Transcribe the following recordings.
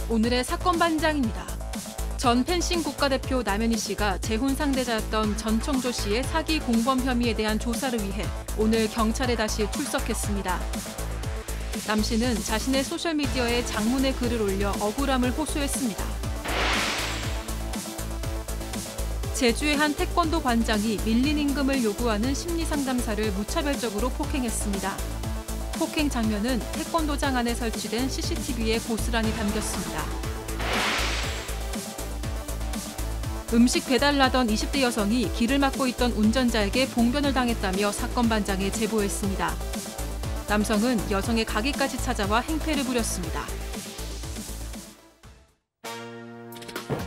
오늘의 사건 반장입니다. 전 펜싱 국가대표 남현희 씨가 재혼 상대자였던 전청조 씨의 사기 공범 혐의에 대한 조사를 위해 오늘 경찰에 다시 출석했습니다. 남 씨는 자신의 소셜미디어에 장문의 글을 올려 억울함을 호소했습니다. 제주의 한 태권도 관장이 밀린 임금을 요구하는 심리상담사를 무차별적으로 폭행했습니다. 폭행 장면은 태권도장 안에 설치된 CCTV에 고스란히 담겼습니다. 음식 배달을 하던 20대 여성이 길을 막고 있던 운전자에게 봉변을 당했다며 사건 반장에 제보했습니다. 남성은 여성의 가게까지 찾아와 행패를 부렸습니다.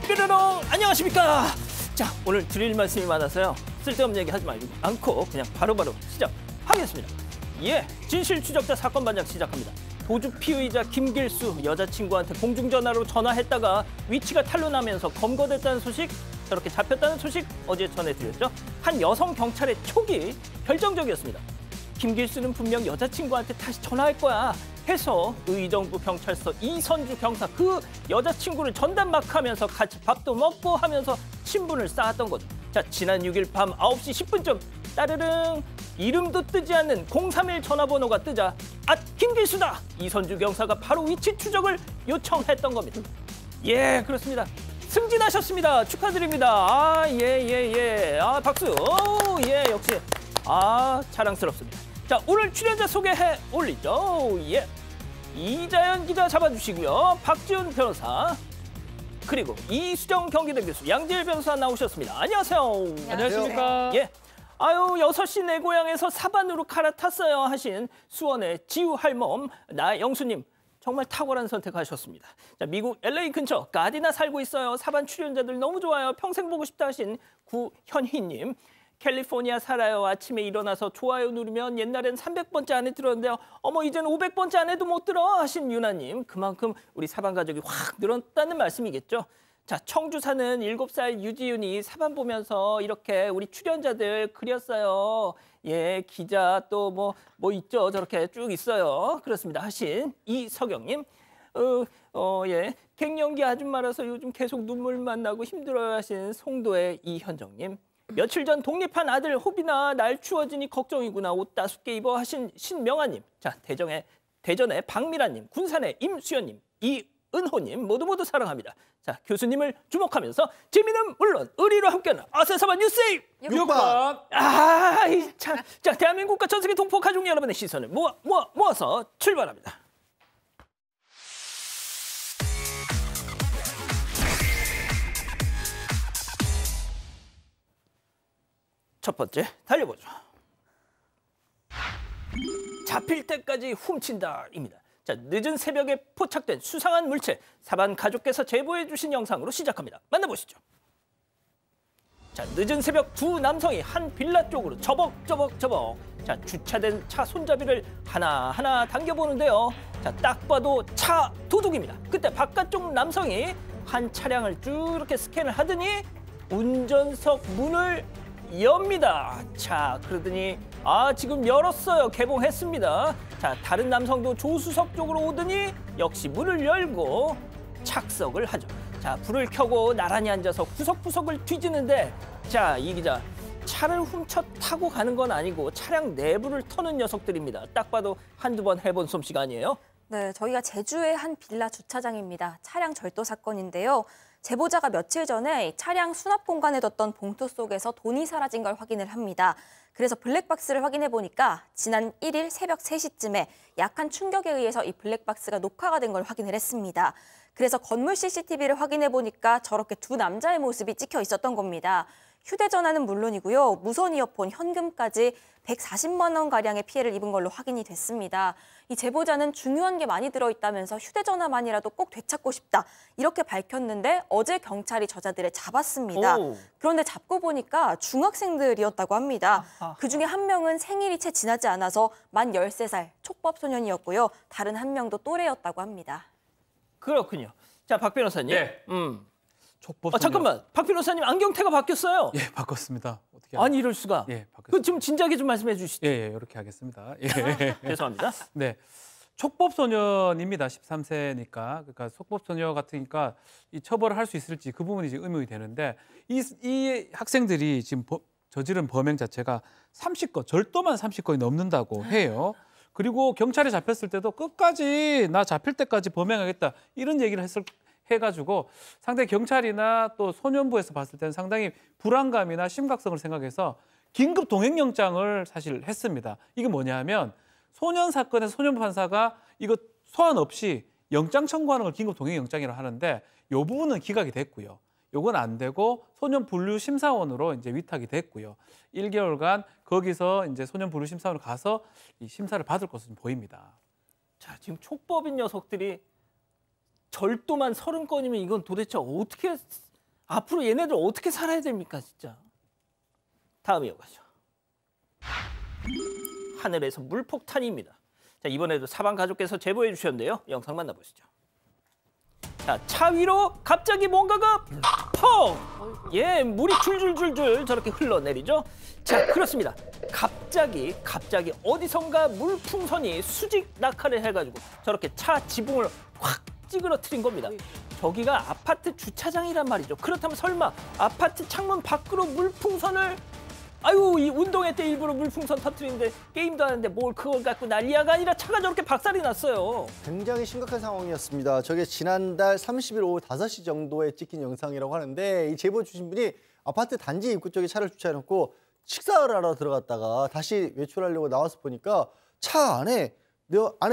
뾰로롱 안녕하십니까. 자, 오늘 드릴 말씀이 많아서요. 쓸데없는 얘기 하지 않고 그냥 바로바로 시작하겠습니다. 예, 진실 추적자 사건 반장 시작합니다. 도주 피의자 김길수 여자친구한테 공중전화로 전화했다가 위치가 탄로나면서 검거됐다는 소식, 저렇게 잡혔다는 소식 어제 전해드렸죠. 한 여성 경찰의 촉이 결정적이었습니다. 김길수는 분명 여자친구한테 다시 전화할 거야 해서 의정부 경찰서 이선주 경사 그 여자친구를 전담마크하면서 같이 밥도 먹고 하면서 친분을 쌓았던 거죠. 자, 지난 6일 밤 9시 10분쯤 따르릉 이름도 뜨지 않는 031 전화번호가 뜨자 김길수다! 이선주 경사가 바로 위치 추적을 요청했던 겁니다. 예, 그렇습니다. 승진하셨습니다. 축하드립니다. 예. 박수. 예, 역시. 자랑스럽습니다. 자, 오늘 출연자 소개해 올리죠. 예. 이자연 기자 잡아주시고요. 박지훈 변호사. 그리고 이수정 경기대 교수, 양재일 변호사 나오셨습니다. 안녕하세요. 안녕하십니까. 예. 6시 내 고향에서 사반으로 갈아탔어요 하신 수원의 지우 할멈 나영수님. 정말 탁월한 선택하셨습니다. 자, 미국 LA 근처 가디나 살고 있어요. 사반 출연자들 너무 좋아요. 평생 보고 싶다 하신 구현희님. 캘리포니아 살아요. 아침에 일어나서 좋아요 누르면 옛날엔 300번째 안에 들었는데요. 어머 이제는 500번째 안에도 못 들어 하신 유나님. 그만큼 우리 사반 가족이 확 늘었다는 말씀이겠죠. 자, 청주 사는 7살 유지윤이 사반 보면서 이렇게 우리 출연자들 그렸어요. 예, 기자 또 뭐 있죠. 저렇게 쭉 있어요. 그렇습니다. 하신 이석영님. 예, 갱년기 아줌마라서 요즘 계속 눈물만 나고 힘들어요 하신 송도의 이현정님. 며칠 전 독립한 아들 호비나 날 추워지니 걱정이구나 옷 따숩게 입어 하신 신명아님. 자, 대전의 박미라님, 군산의 임수연님, 이은호님 모두 사랑합니다. 자, 교수님을 주목하면서 재미는 물론 의리로 함께하는 아세사반 뉴스에이 6번. 자, 대한민국과 전 세계 동포 가족 여러분의 시선을 모아서 출발합니다. 첫 번째 달려보죠. 잡힐 때까지 훔친다입니다. 자, 늦은 새벽에 포착된 수상한 물체 사반 가족께서 제보해 주신 영상으로 시작합니다. 만나보시죠. 자, 늦은 새벽 두 남성이 한 빌라 쪽으로 저벅저벅. 자, 주차된 차 손잡이를 하나하나 당겨보는데요. 자, 딱 봐도 차 도둑입니다. 그때 바깥쪽 남성이 한 차량을 쭉 이렇게 스캔을 하더니 운전석 문을 엽니다. 자, 그러더니 지금 열었어요. 개봉했습니다. 자, 다른 남성도 조수석 쪽으로 오더니 역시 문을 열고 착석을 하죠. 자, 불을 켜고 나란히 앉아서 구석구석을 뒤지는데 자, 이 기자 차를 훔쳐 타고 가는 건 아니고 차량 내부를 터는 녀석들입니다. 딱 봐도 한두 번 해본 솜씨가 아니에요. 네, 저희가 제주의 한 빌라 주차장입니다. 차량 절도 사건인데요. 제보자가 며칠 전에 차량 수납 공간에 뒀던 봉투 속에서 돈이 사라진 걸 확인을 합니다. 그래서 블랙박스를 확인해 보니까 지난 1일 새벽 3시쯤에 약한 충격에 의해서 이 블랙박스가 녹화가 된 걸 확인을 했습니다. 그래서 건물 CCTV를 확인해 보니까 저렇게 두 남자의 모습이 찍혀 있었던 겁니다. 휴대전화는 물론이고요. 무선 이어폰, 현금까지 140만 원가량의 피해를 입은 걸로 확인이 됐습니다. 이 제보자는 중요한 게 많이 들어있다면서 휴대전화만이라도 꼭 되찾고 싶다. 이렇게 밝혔는데 어제 경찰이 저자들을 잡았습니다. 그런데 잡고 보니까 중학생들이었다고 합니다. 그중에 한 명은 생일이 채 지나지 않아서 만 13살 촉법 소년이었고요. 다른 한 명도 또래였다고 합니다. 그렇군요. 자, 박 변호사님. 네. 촉법. 잠깐만, 박 변호사님 안경테가 바뀌었어요. 예, 바꿨습니다. 어떻게? 아니 이럴 수가. 예, 바꿨습니다. 그 좀 진작에 좀 말씀해 주시죠. 예, 이렇게 하겠습니다. 예. 죄송합니다. 네. 촉법소년입니다. 13세니까. 그러니까 촉법소녀 같으니까 이 처벌을 할 수 있을지 그 부분이 지금 의문이 되는데 이 학생들이 지금 저지른 범행 자체가 30건, 절도만 30건이 넘는다고 해요. 그리고 경찰에 잡혔을 때도 끝까지 나 잡힐 때까지 범행하겠다 이런 얘기를 해가지고 상당히 경찰이나 또 소년부에서 봤을 때는 상당히 불안감이나 심각성을 생각해서 긴급 동행영장을 사실 했습니다. 이게 뭐냐면 소년 사건에서 소년부 판사가 이거 소환 없이 영장 청구하는 걸 긴급 동행영장이라고 하는데 이 부분은 기각이 됐고요. 요건 안 되고 소년 분류 심사원으로 이제 위탁이 됐고요. 1개월간 거기서 이제 소년 분류 심사원으로 가서 이 심사를 받을 것으로 보입니다. 자, 지금 촉법인 녀석들이 절도만 30건이면 이건 도대체 어떻게 앞으로 얘네들 어떻게 살아야 됩니까, 진짜? 다음 이어가죠. 하늘에서 물폭탄입니다. 자, 이번에도 사방 가족께서 제보해 주셨는데요. 영상 만나보시죠. 자, 차 위로 갑자기 뭔가가 펑! 예, 물이 줄줄줄줄 저렇게 흘러내리죠. 자, 그렇습니다. 갑자기 어디선가 물풍선이 수직 낙하를 해가지고 저렇게 차 지붕을 확 찌그러뜨린 겁니다. 저기가 아파트 주차장이란 말이죠. 그렇다면 설마 아파트 창문 밖으로 물풍선을 아유, 이 운동회 때 일부러 물풍선 터뜨리는데 게임도 하는데 뭘 그걸 갖고 난리야가 아니라 차가 저렇게 박살이 났어요. 굉장히 심각한 상황이었습니다. 저게 지난달 30일 오후 5시 정도에 찍힌 영상이라고 하는데 이 제보 주신 분이 아파트 단지 입구 쪽에 차를 주차해놓고 식사를 하러 들어갔다가 다시 외출하려고 나와서 보니까 차 안에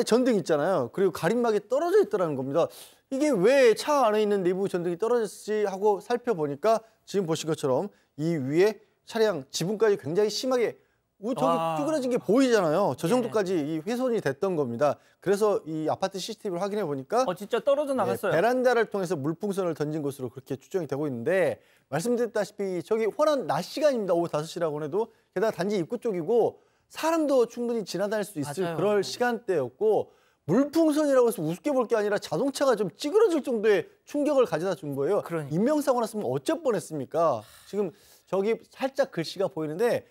전등 있잖아요. 그리고 가림막이 떨어져 있더라는 겁니다. 이게 왜 차 안에 있는 내부 전등이 떨어졌지 하고 살펴보니까 지금 보신 것처럼 이 위에 차량 지붕까지 굉장히 심하게 저기 쭈그러진 게 보이잖아요. 저 정도까지 이 훼손이 됐던 겁니다. 그래서 이 아파트 CCTV를 확인해 보니까 진짜 떨어져 나갔어요. 베란다를 통해서 물풍선을 던진 것으로 그렇게 추정이 되고 있는데 말씀드렸다시피 저기 환한 낮 시간입니다. 오후 5시라고 해도 게다가 단지 입구 쪽이고 사람도 충분히 지나다닐 수 있을 맞아요. 그럴 시간대였고 물풍선이라고 해서 우습게 볼 게 아니라 자동차가 좀 찌그러질 정도의 충격을 가져다 준 거예요. 그러니까. 인명사고 났으면 어쩔 뻔했습니까? 지금 저기 살짝 글씨가 보이는데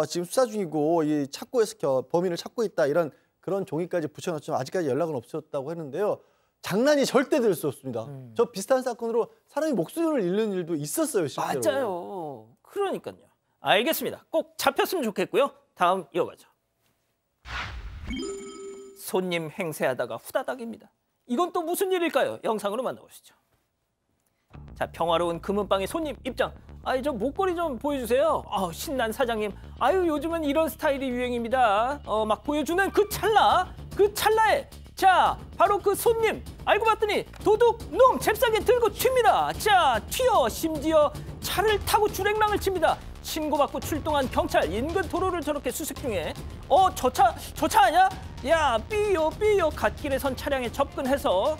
지금 수사 중이고 이 착고해서 범인을 찾고 있다 이런 그런 종이까지 붙여놨지만 아직까지 연락은 없었다고 했는데요. 장난이 절대 될 수 없습니다. 저 비슷한 사건으로 사람이 목숨을 잃는 일도 있었어요, 실제로. 맞아요. 그러니까요. 알겠습니다. 꼭 잡혔으면 좋겠고요. 다음 이어가죠. 손님 행세하다가 후다닥입니다. 이건 또 무슨 일일까요? 영상으로 만나보시죠. 자, 평화로운 금은방의 손님 입장. 저 목걸이 좀 보여주세요. 신난 사장님. 요즘은 이런 스타일이 유행입니다. 막 보여주는 그 찰나에 자, 바로 그 손님 알고 봤더니 도둑놈 잽싸게 들고 튑니다. 자, 튀어 심지어 차를 타고 주랭랑을 칩니다. 신고받고 출동한 경찰 인근 도로를 저렇게 수색 중에 저 차 아니야? 야, 삐요 갓길에 선 차량에 접근해서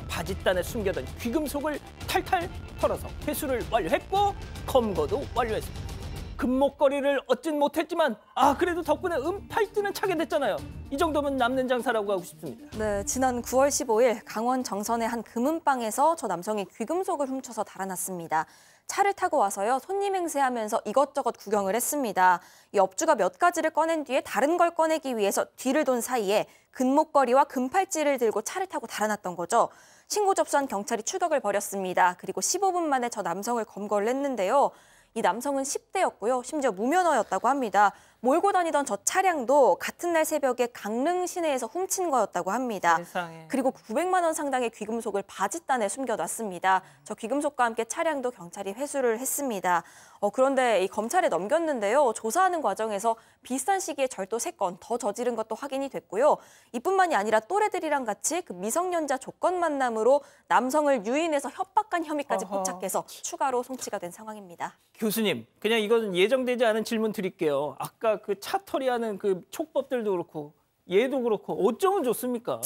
바짓단에 숨겨둔 귀금속을 탈탈 털어서 회수를 완료했고 검거도 완료했습니다. 금목걸이를 얻진 못했지만 그래도 덕분에 은팔찌는 차게 됐잖아요. 이 정도면 남는 장사라고 하고 싶습니다. 네, 지난 9월 15일 강원 정선의 한 금은방에서 저 남성이 귀금속을 훔쳐서 달아났습니다. 차를 타고 와서요, 손님 행세하면서 이것저것 구경을 했습니다. 이 업주가 몇 가지를 꺼낸 뒤에 다른 걸 꺼내기 위해서 뒤를 돈 사이에 금목걸이와 금팔찌를 들고 차를 타고 달아났던 거죠. 신고 접수한 경찰이 추격을 벌였습니다. 그리고 15분 만에 저 남성을 검거를 했는데요. 이 남성은 10대였고요. 심지어 무면허였다고 합니다. 몰고 다니던 저 차량도 같은 날 새벽에 강릉 시내에서 훔친 거였다고 합니다. 세상에. 그리고 900만 원 상당의 귀금속을 바짓단에 숨겨놨습니다. 저 귀금속과 함께 차량도 경찰이 회수를 했습니다. 그런데 이 검찰에 넘겼는데요. 조사하는 과정에서 비슷한 시기에 절도 3건 더 저지른 것도 확인이 됐고요. 이뿐만이 아니라 또래들이랑 같이 그 미성년자 조건 만남으로 남성을 유인해서 협박한 혐의까지 포착해서 추가로 송치가 된 상황입니다. 교수님, 그냥 이건 예정되지 않은 질문 드릴게요. 아까 그 차털이하는 그 촉법들도 그렇고 얘도 그렇고 어쩌면 좋습니까?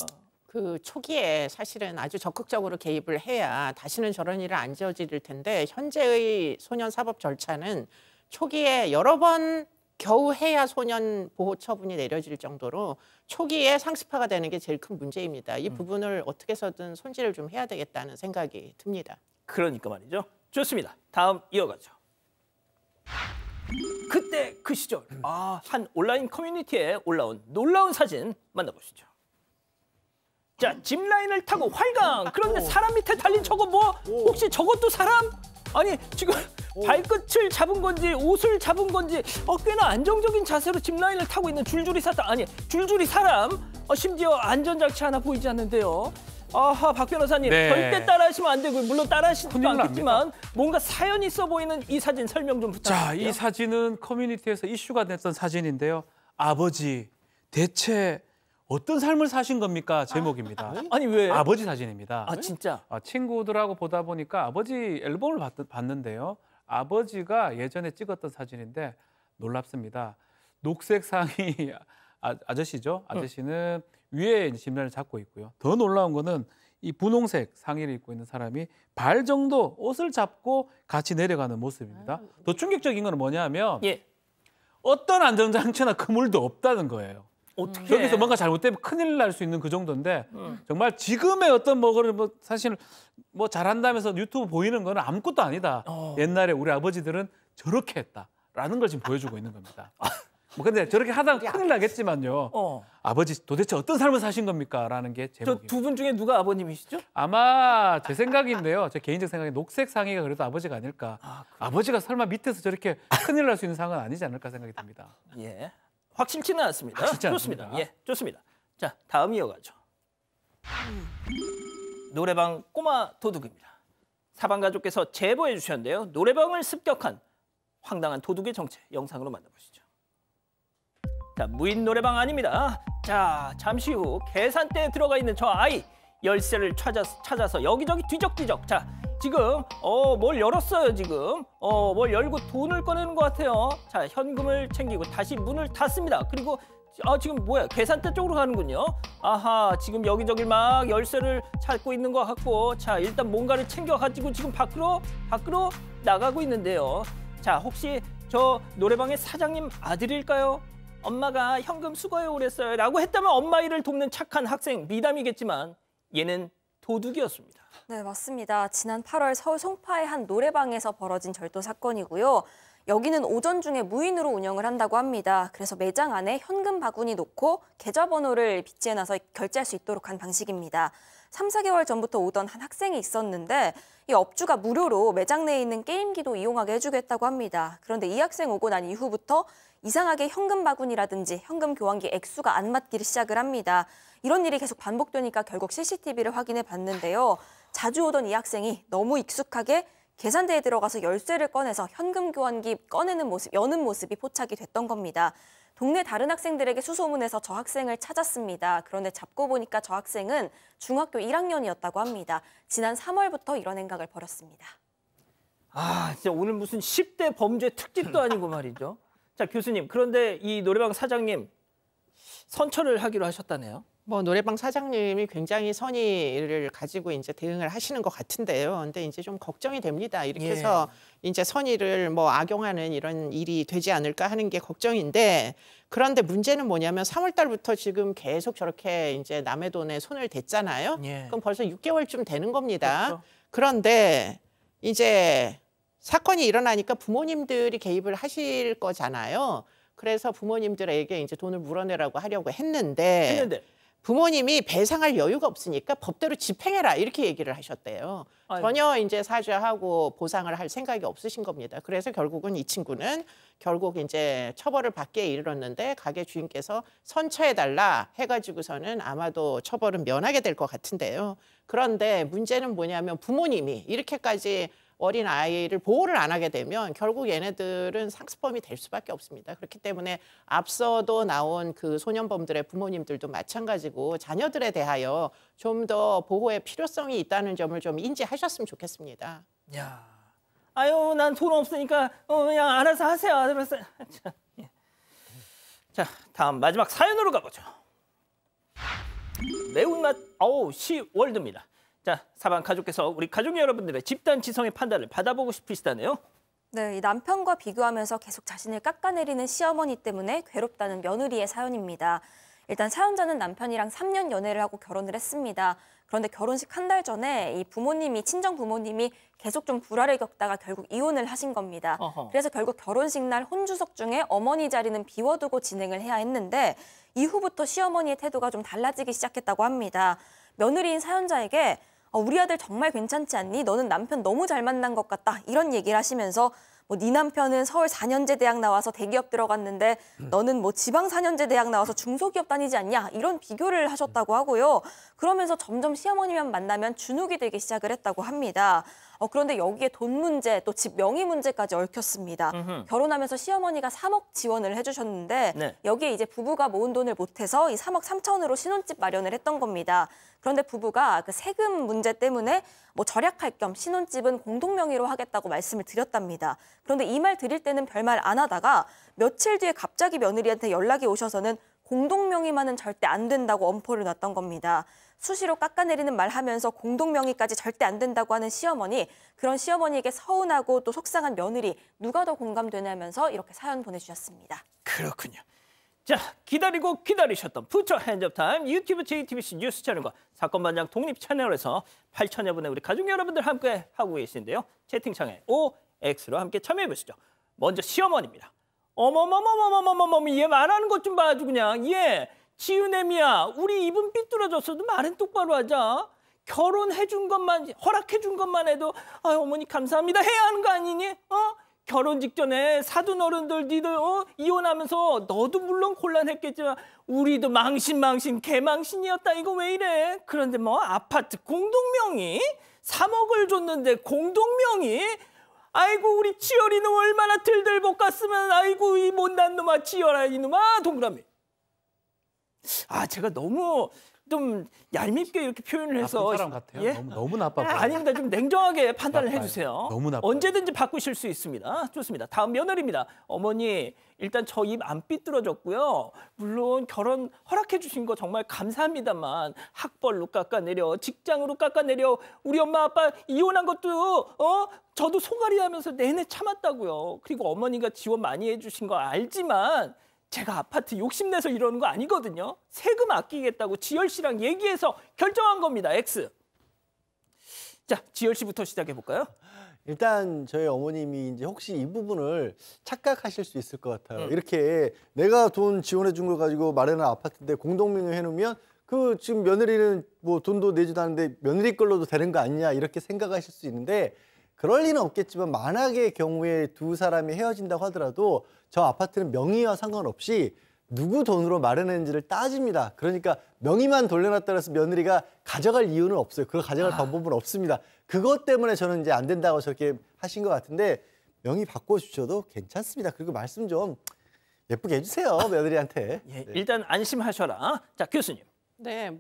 그 초기에 사실은 아주 적극적으로 개입을 해야 다시는 저런 일을 안 저지를 텐데 현재의 소년 사법 절차는 초기에 여러 번 겨우 해야 소년 보호 처분이 내려질 정도로 초기에 상습화가 되는 게 제일 큰 문제입니다. 이 부분을 어떻게 해서든 손질을 좀 해야 되겠다는 생각이 듭니다. 그러니까 말이죠. 좋습니다. 다음 이어가죠. 그때 그 시절 한 온라인 커뮤니티에 올라온 놀라운 사진 만나보시죠. 자, 짚라인을 타고 활강. 그런데 사람 밑에 달린 저거 뭐? 혹시 저것도 사람? 아니, 지금 발끝을 잡은 건지 옷을 잡은 건지 꽤나 안정적인 자세로 짚라인을 타고 있는 줄줄이 사람. 심지어 안전장치 하나 보이지 않는데요. 아하, 박 변호사님, 네. 절대 따라하시면 안 되고 물론 따라하시지도 큰일 않겠지만 납니다. 뭔가 사연이 있어 보이는 이 사진 설명 좀 부탁드릴게요. 자, 이 사진은 커뮤니티에서 이슈가 됐던 사진인데요. 아버지, 대체 어떤 삶을 사신 겁니까? 제목입니다. 아니 왜? 아버지 사진입니다. 진짜. 친구들하고 보다 보니까 아버지 앨범을 봤는데요. 아버지가 예전에 찍었던 사진인데 놀랍습니다. 녹색 상의 아저씨죠. 아저씨는 위에 짚라인을 잡고 있고요. 더 놀라운 거는 이 분홍색 상의를 입고 있는 사람이 발 정도 옷을 잡고 같이 내려가는 모습입니다. 더 충격적인 건 뭐냐면 예. 어떤 안전장치나 그물도 없다는 거예요. 어떻게? 여기서 뭔가 잘못되면 큰일 날 수 있는 그 정도인데 정말 지금의 어떤 뭐를 사실 뭐 잘한다면서 유튜브 보이는 거는 아무것도 아니다. 옛날에 우리 아버지들은 저렇게 했다라는 걸 지금 보여주고 있는 겁니다. 뭐 근데 저렇게 하다가 큰일 나겠지만요. 아버지 도대체 어떤 삶을 사신 겁니까? 라는 게 저 제목입니다. 두 분 중에 누가 아버님이시죠? 아마 제 생각인데요. 제 개인적 생각에 녹색 상의가 그래도 아버지가 아닐까. 아버지가 설마 밑에서 저렇게 큰일 날 수 있는 상황은 아니지 않을까 생각이 듭니다. 예. 확실치는 않습니다. 확실치 좋습니다. 않습니다. 예, 좋습니다. 자, 다음 이어가죠. 노래방 꼬마 도둑입니다. 사방 가족께서 제보해 주셨는데요. 노래방을 습격한 황당한 도둑의 정체 영상으로 만나보시죠. 자, 무인 노래방 아닙니다. 자, 잠시 후 계산대에 들어가 있는 저 아이 열쇠를 찾아서 여기저기 뒤적뒤적. 자, 지금 뭘 열었어요. 지금 뭘 열고 돈을 꺼내는 것 같아요. 자, 현금을 챙기고 다시 문을 닫습니다. 그리고 지금 뭐야, 계산대 쪽으로 가는군요. 아하, 지금 여기저기 막 열쇠를 찾고 있는 것 같고, 자, 일단 뭔가를 챙겨가지고 지금 밖으로 나가고 있는데요. 자, 혹시 저 노래방의 사장님 아들일까요? 엄마가 현금 수거해 오랬어요 라고 했다면 엄마 일을 돕는 착한 학생 미담이겠지만 얘는 도둑이었습니다. 네, 맞습니다. 지난 8월 서울 송파의 한 노래방에서 벌어진 절도 사건이고요. 여기는 오전 중에 무인으로 운영을 한다고 합니다. 그래서 매장 안에 현금 바구니 놓고 계좌번호를 비치해놔서 결제할 수 있도록 한 방식입니다. 3, 4개월 전부터 오던 한 학생이 있었는데 이 업주가 무료로 매장 내에 있는 게임기도 이용하게 해주겠다고 합니다. 그런데 이 학생 오고 난 이후부터 이상하게 현금 바구니라든지 현금 교환기 액수가 안 맞기를 시작을 합니다. 이런 일이 계속 반복되니까 결국 CCTV를 확인해 봤는데요. 자주 오던 이 학생이 너무 익숙하게 계산대에 들어가서 열쇠를 꺼내서 현금 교환기 여는 모습이 포착이 됐던 겁니다. 동네 다른 학생들에게 수소문해서 저 학생을 찾았습니다. 그런데 잡고 보니까 저 학생은 중학교 1학년이었다고 합니다. 지난 3월부터 이런 행각을 벌였습니다. 진짜 오늘 무슨 10대 범죄 특집도 아니고 말이죠. 자, 교수님, 그런데 이 노래방 사장님 선처를 하기로 하셨다네요. 뭐 노래방 사장님이 굉장히 선의를 가지고 이제 대응을 하시는 것 같은데요. 근데 이제 좀 걱정이 됩니다. 이렇게 해서 이제 선의를 뭐 악용하는 이런 일이 되지 않을까 하는 게 걱정인데, 그런데 문제는 뭐냐면 3월 달부터 지금 계속 저렇게 이제 남의 돈에 손을 댔잖아요. 그럼 벌써 6개월쯤 되는 겁니다. 그렇죠. 그런데 이제 사건이 일어나니까 부모님들이 개입을 하실 거잖아요. 그래서 부모님들에게 이제 돈을 물어내라고 하려고 했는데 부모님이 배상할 여유가 없으니까 법대로 집행해라 이렇게 얘기를 하셨대요. 전혀 이제 사죄하고 보상을 할 생각이 없으신 겁니다. 그래서 결국은 이 친구는 결국 이제 처벌을 받기에 이르렀는데 가게 주인께서 선처해달라 해가지고서는 아마도 처벌은 면하게 될 것 같은데요. 그런데 문제는 뭐냐면 부모님이 이렇게까지 어린 아이를 보호를 안 하게 되면 결국 얘네들은 상습범이 될 수밖에 없습니다. 그렇기 때문에 앞서도 나온 그 소년범들의 부모님들도 마찬가지고 자녀들에 대하여 좀 더 보호의 필요성이 있다는 점을 좀 인지하셨으면 좋겠습니다. 야, 아유, 난 돈 없으니까 그냥 알아서 하세요. 알아서. 자, 다음 마지막 사연으로 가보죠. 매운맛 시월드입니다. 자, 사방 가족께서 우리 가족 여러분들의 집단 지성의 판단을 받아보고 싶으시다네요. 네, 이 남편과 비교하면서 계속 자신을 깎아내리는 시어머니 때문에 괴롭다는 며느리의 사연입니다. 일단 사연자는 남편이랑 3년 연애를 하고 결혼을 했습니다. 그런데 결혼식 한 달 전에 이 친정 부모님이 계속 좀 불화를 겪다가 결국 이혼을 하신 겁니다. 그래서 결국 결혼식 날 혼주석 중에 어머니 자리는 비워두고 진행을 해야 했는데 이후부터 시어머니의 태도가 좀 달라지기 시작했다고 합니다. 며느리인 사연자에게 우리 아들 정말 괜찮지 않니? 너는 남편 너무 잘 만난 것 같다. 이런 얘기를 하시면서 네 남편은 서울 4년제 대학 나와서 대기업 들어갔는데 너는 지방 4년제 대학 나와서 중소기업 다니지 않냐? 이런 비교를 하셨다고 하고요. 그러면서 점점 시어머니만 만나면 주눅이 들기 시작을 했다고 합니다. 그런데 여기에 돈 문제, 또 집 명의 문제까지 얽혔습니다. 결혼하면서 시어머니가 3억 지원을 해주셨는데 네. 여기에 이제 부부가 모은 돈을 못해서 이 3억 3천으로 신혼집 마련을 했던 겁니다. 그런데 부부가 그 세금 문제 때문에 절약할 겸 신혼집은 공동 명의로 하겠다고 말씀을 드렸답니다. 그런데 이 말 드릴 때는 별말 안 하다가 며칠 뒤에 갑자기 며느리한테 연락이 오셔서는 공동 명의만은 절대 안 된다고 엄포를 놨던 겁니다. 수시로 깎아내리는 말 하면서 공동 명의까지 절대 안 된다고 하는 시어머니, 그런 시어머니에게 서운하고 또 속상한 며느리 누가 더 공감되냐면서 이렇게 사연 보내주셨습니다. 그렇군요. 자, 기다리고 기다리셨던 부처 핸즈업 타임 유튜브 JTBC 뉴스 채널과 사건반장 독립 채널에서 8천여 분의 우리 가족 여러분들 함께 하고 계신데요. 채팅창에 OX로 함께 참여해 보시죠. 먼저 시어머니입니다. 어머머머머머머머머, 얘 말하는 것 좀 봐줘 그냥. 얘 지은애미야, 우리 입은 삐뚤어졌어도 말은 똑바로 하자. 결혼해준 것만, 허락해준 것만 해도 어머니 감사합니다 해야 하는 거 아니니? 결혼 직전에 사돈 어른들 니들 이혼하면서 너도 물론 곤란했겠지만 우리도 망신 개망신이었다. 이거 왜 이래? 그런데 아파트 공동명의 3억을 줬는데 공동명의? 아이고 우리 지열이는 얼마나 들들 볶았으면 아이고 이 못난 놈아 지열아 이놈아 동그라미. 제가 너무 좀 얄밉게 이렇게 표현을 해서 나쁜 사람 같아요. 예? 너무 나빠 보여요. 아닙니다. 좀 냉정하게 판단을 나빠요. 해주세요. 너무 나빠요. 언제든지 바꾸실 수 있습니다. 좋습니다. 다음 며느리입니다. 어머니 일단 저 입 안 삐뚤어졌고요. 물론 결혼 허락해 주신 거 정말 감사합니다만 학벌로 깎아내려 직장으로 깎아내려 우리 엄마 아빠 이혼한 것도 저도 소갈이 하면서 내내 참았다고요. 그리고 어머니가 지원 많이 해주신 거 알지만 제가 아파트 욕심내서 이러는 거 아니거든요. 세금 아끼겠다고 지열 씨랑 얘기해서 결정한 겁니다. X. 자, 지열 씨부터 시작해 볼까요? 일단 저희 어머님이 이제 혹시 이 부분을 착각하실 수 있을 것 같아요. 이렇게 내가 돈 지원해 준 걸 가지고 마련한 아파트인데 공동명의 해놓으면 그 지금 며느리는 돈도 내지도 않는데 며느리 걸로도 되는 거 아니냐 이렇게 생각하실 수 있는데 그럴 리는 없겠지만 만약의 경우에 두 사람이 헤어진다고 하더라도 저 아파트는 명의와 상관없이 누구 돈으로 마련했는지를 따집니다. 그러니까 명의만 돌려놨다고 해서 며느리가 가져갈 이유는 없어요. 그걸 가져갈 방법은 없습니다. 그것 때문에 저는 이제 안 된다고 저렇게 하신 것 같은데 명의 바꿔주셔도 괜찮습니다. 그리고 말씀 좀 예쁘게 해주세요. 며느리한테. 예, 네. 일단 안심하셔라. 자, 교수님. 네,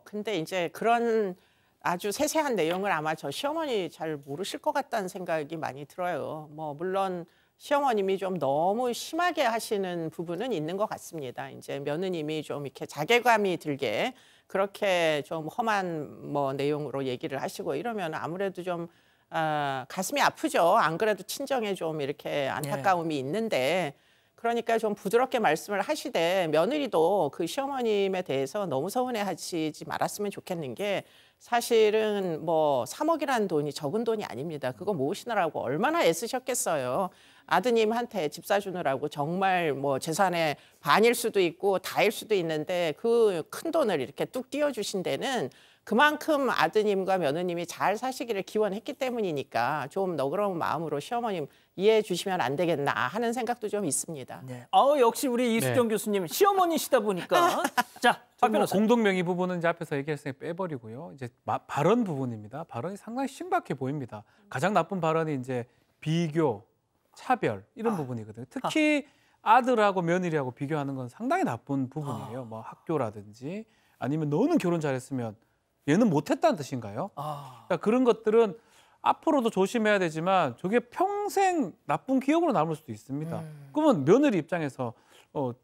근데 이제 그런 아주 세세한 내용을 아마 저 시어머니 잘 모르실 것 같다는 생각이 많이 들어요. 물론 시어머님이 좀 너무 심하게 하시는 부분은 있는 것 같습니다. 이제 며느님이 좀 이렇게 자괴감이 들게 그렇게 좀 험한 내용으로 얘기를 하시고 이러면 아무래도 좀 가슴이 아프죠. 안 그래도 친정에 좀 이렇게 안타까움이 있는데 그러니까 좀 부드럽게 말씀을 하시되 며느리도 그 시어머님에 대해서 너무 서운해하시지 말았으면 좋겠는 게 사실은 3억이라는 돈이 적은 돈이 아닙니다. 그거 모으시느라고 얼마나 애쓰셨겠어요. 아드님한테 집 사주느라고 정말 재산의 반일 수도 있고 다일 수도 있는데 그 큰 돈을 이렇게 뚝 띄워주신 데는 그만큼 아드님과 며느님이 잘 사시기를 기원했기 때문이니까 좀 너그러운 마음으로 시어머님 이해해 주시면 안 되겠나 하는 생각도 좀 있습니다. 네. 역시 우리 이수정 교수님 시어머니시다 보니까 자, 공동명의 부분은 이제 앞에서 얘기했으니까 빼버리고요. 이제 발언 부분입니다. 발언이 상당히 심각해 보입니다. 가장 나쁜 발언이 이제 비교, 차별 이런 부분이거든요. 특히 아들하고 며느리하고 비교하는 건 상당히 나쁜 부분이에요. 학교라든지 아니면 너는 결혼 잘했으면 얘는 못했다는 뜻인가요? 그러니까 그런 것들은 앞으로도 조심해야 되지만 저게 평생 나쁜 기억으로 남을 수도 있습니다. 그러면 며느리 입장에서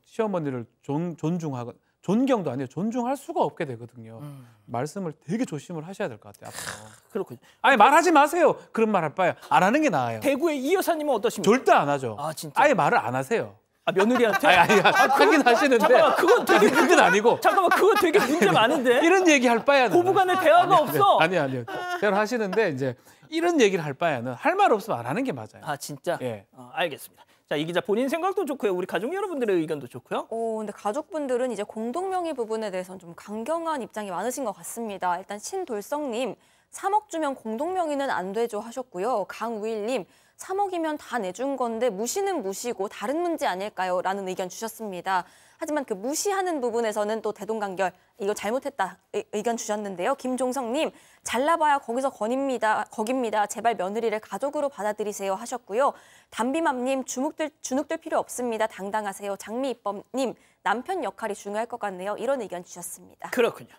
시어머니를 존중하고 존경도 아니에요. 존중할 수가 없게 되거든요. 말씀을 되게 조심을 하셔야 될 것 같아요. 앞으로. 그렇군요. 아니 말하지 마세요. 그런 말 할 바에 안 하는 게 나아요. 대구의 이 여사님은 어떠십니까? 절대 안 하죠. 진짜? 아예 말을 안 하세요. 며느리한테? 하긴 하시는데. 잠깐만, 그건 되게 그건 아니고. 잠깐만, 그거 되게 문제 많은데? 이런 얘기 할 바에는. 고부간에 대화가 없어. 아니요. 대화를 하시는데 이제 이런 얘기를 할 바에는 할 말 없으면 안 하는 게 맞아요. 진짜? 예. 알겠습니다. 자, 이 기자 본인 생각도 좋고요. 우리 가족 여러분들의 의견도 좋고요. 근데 가족분들은 이제 공동명의 부분에 대해서는 좀 강경한 입장이 많으신 것 같습니다. 일단 신돌성님, 3억 주면 공동명의는 안 되죠 하셨고요. 강우일님, 3억이면 다 내준 건데 무시는 무시고 다른 문제 아닐까요? 라는 의견 주셨습니다. 하지만 그 무시하는 부분에서는 또 대동간결, 이거 잘못했다 의견 주셨는데요. 김종성님, 잘나봐야 거기서 거깁니다. 제발 며느리를 가족으로 받아들이세요 하셨고요. 담비맘님, 주눅들 필요 없습니다. 당당하세요. 장미이법님, 남편 역할이 중요할 것 같네요. 이런 의견 주셨습니다. 그렇군요.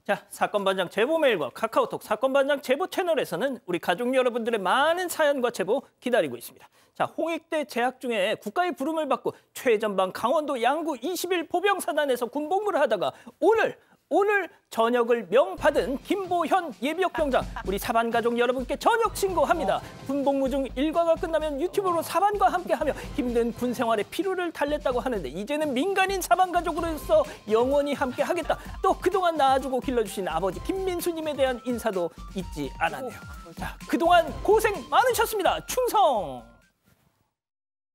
자, 사건 반장 제보 메일과 카카오톡 사건 반장 제보 채널에서는 우리 가족 여러분들의 많은 사연과 제보 기다리고 있습니다. 자, 홍익대 재학 중에 국가의 부름을 받고 최전방 강원도 양구 21 보병사단에서 군복무를 하다가 오늘 전역을 명받은 김보현 예비역 병장, 우리 사반 가족 여러분께 전역 신고합니다. 군복무 중 일과가 끝나면 유튜브로 사반과 함께하며 힘든 군 생활의 피로를 달랬다고 하는데 이제는 민간인 사반 가족으로서 영원히 함께하겠다. 또 그동안 낳아주고 길러주신 아버지 김민수님에 대한 인사도 잊지 않았네요. 자, 그동안 고생 많으셨습니다. 충성!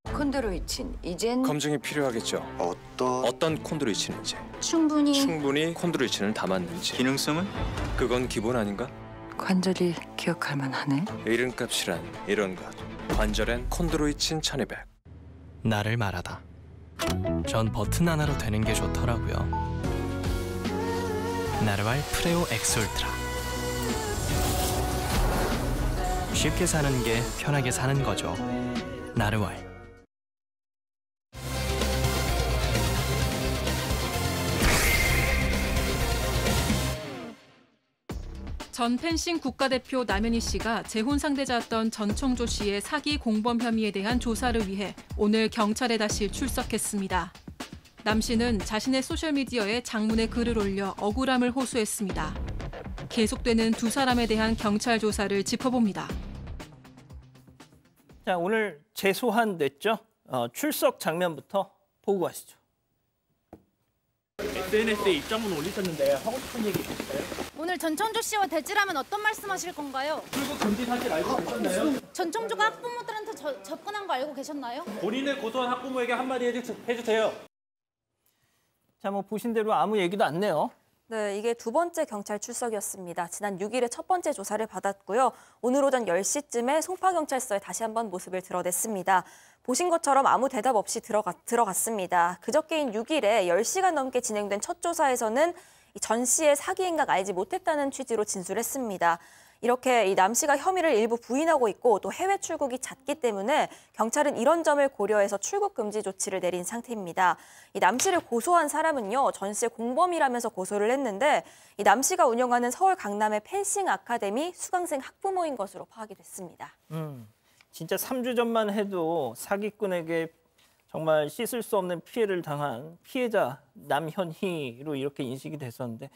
콘드로이친 이젠 검증이 필요하겠죠. 어떤 콘드로이친인지, 충분히 콘드로이친을 담았는지. 기능성은? 그건 기본 아닌가? 관절이 기억할 만하네. 이름값이란 이런 것. 관절엔 콘드로이친 1200. 나를 말하다. 전 버튼 하나로 되는 게 좋더라고요. 나르왈 프레오 엑솔트라. 쉽게 사는 게 편하게 사는 거죠. 나르왈. 전 펜싱 국가대표 남현희 씨가 재혼 상대자였던 전청조 씨의 사기 공범 혐의에 대한 조사를 위해 오늘 경찰에 다시 출석했습니다. 남 씨는 자신의 소셜미디어에 장문의 글을 올려 억울함을 호소했습니다. 계속되는 두 사람에 대한 경찰 조사를 짚어봅니다. 자, 오늘 재소환됐죠? 출석 장면부터 보고 가시죠. SNS에 입장문 올리셨는데 하고 싶은 얘기 있으세요? 오늘 전청조 씨와 대질하면 어떤 말씀하실 건가요? 출국 금지 사실 알고 계셨나요? 전청조가 학부모들한테 접근한 거 알고 계셨나요? 본인을 고소한 학부모에게 한마디 해주세요. 자, 뭐 보신 대로 아무 얘기도 안 내요. 네, 이게 두 번째 경찰 출석이었습니다. 지난 6일에 첫 번째 조사를 받았고요. 오늘 오전 10시쯤에 송파경찰서에 다시 한번 모습을 드러냈습니다. 보신 것처럼 아무 대답 없이 들어갔습니다. 그저께인 6일에 10시간 넘게 진행된 첫 조사에서는 전 씨의 사기 행각 알지 못했다는 취지로 진술했습니다. 이렇게 이 남 씨가 혐의를 일부 부인하고 있고 또 해외 출국이 잦기 때문에 경찰은 이런 점을 고려해서 출국 금지 조치를 내린 상태입니다. 이 남 씨를 고소한 사람은요, 전 씨의 공범이라면서 고소를 했는데 이 남 씨가 운영하는 서울 강남의 펜싱 아카데미 수강생 학부모인 것으로 파악이 됐습니다. 진짜 3주 전만 해도 사기꾼에게 정말 씻을 수 없는 피해를 당한 피해자 남현희로 이렇게 인식이 됐었는데,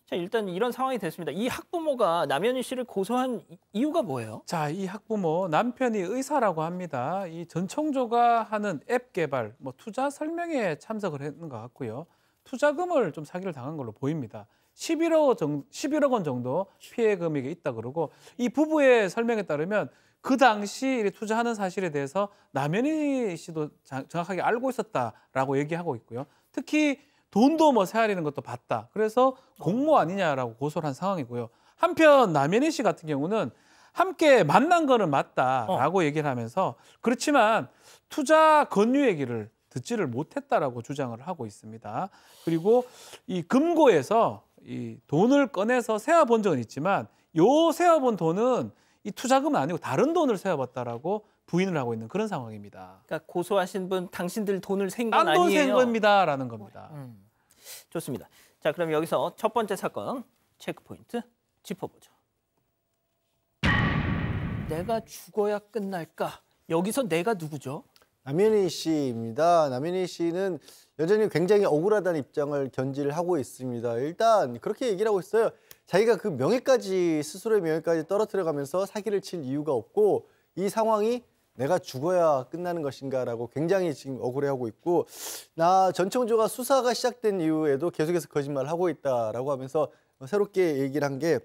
자, 일단 이런 상황이 됐습니다. 이 학부모가 남현희 씨를 고소한 이유가 뭐예요? 자, 이 학부모 남편이 의사라고 합니다. 이 전청조가 하는 앱 개발, 투자 설명회에 참석을 했는 것 같고요. 투자금을 좀 사기를 당한 걸로 보입니다. 11억 원 정도 피해 금액이 있다 그러고, 이 부부의 설명에 따르면 그 당시 투자하는 사실에 대해서 남현희 씨도 정확하게 알고 있었다라고 얘기하고 있고요. 특히 돈도 세아리는 것도 봤다. 그래서 공모 아니냐라고 고소를 한 상황이고요. 한편 남현희 씨 같은 경우는 함께 만난 거는 맞다라고 얘기를 하면서, 그렇지만 투자 권유 얘기를 듣지를 못했다라고 주장을 하고 있습니다. 그리고 이 금고에서 이 돈을 꺼내서 세어본 적은 있지만 요 세어본 돈은 이 투자금은 아니고 다른 돈을 세어봤다라고 부인을 하고 있는 그런 상황입니다. 그러니까 고소하신 분 당신들 돈을 센 건 아니에요. 딴 돈 센 겁니다라는 겁니다. 좋습니다. 자, 그럼 여기서 첫 번째 사건 체크포인트 짚어보죠. 내가 죽어야 끝날까? 여기서 내가 누구죠? 남현희 씨입니다. 남현희 씨는 여전히 굉장히 억울하다는 입장을 견지를 하고 있습니다. 일단 그렇게 얘기를 하고 있어요. 자기가 그 명예까지, 스스로의 명예까지 떨어뜨려가면서 사기를 친 이유가 없고, 이 상황이 내가 죽어야 끝나는 것인가라고 굉장히 지금 억울해하고 있고, 나 전청조가 수사가 시작된 이후에도 계속해서 거짓말을 하고 있다라고 하면서 새롭게 얘기를 한 게,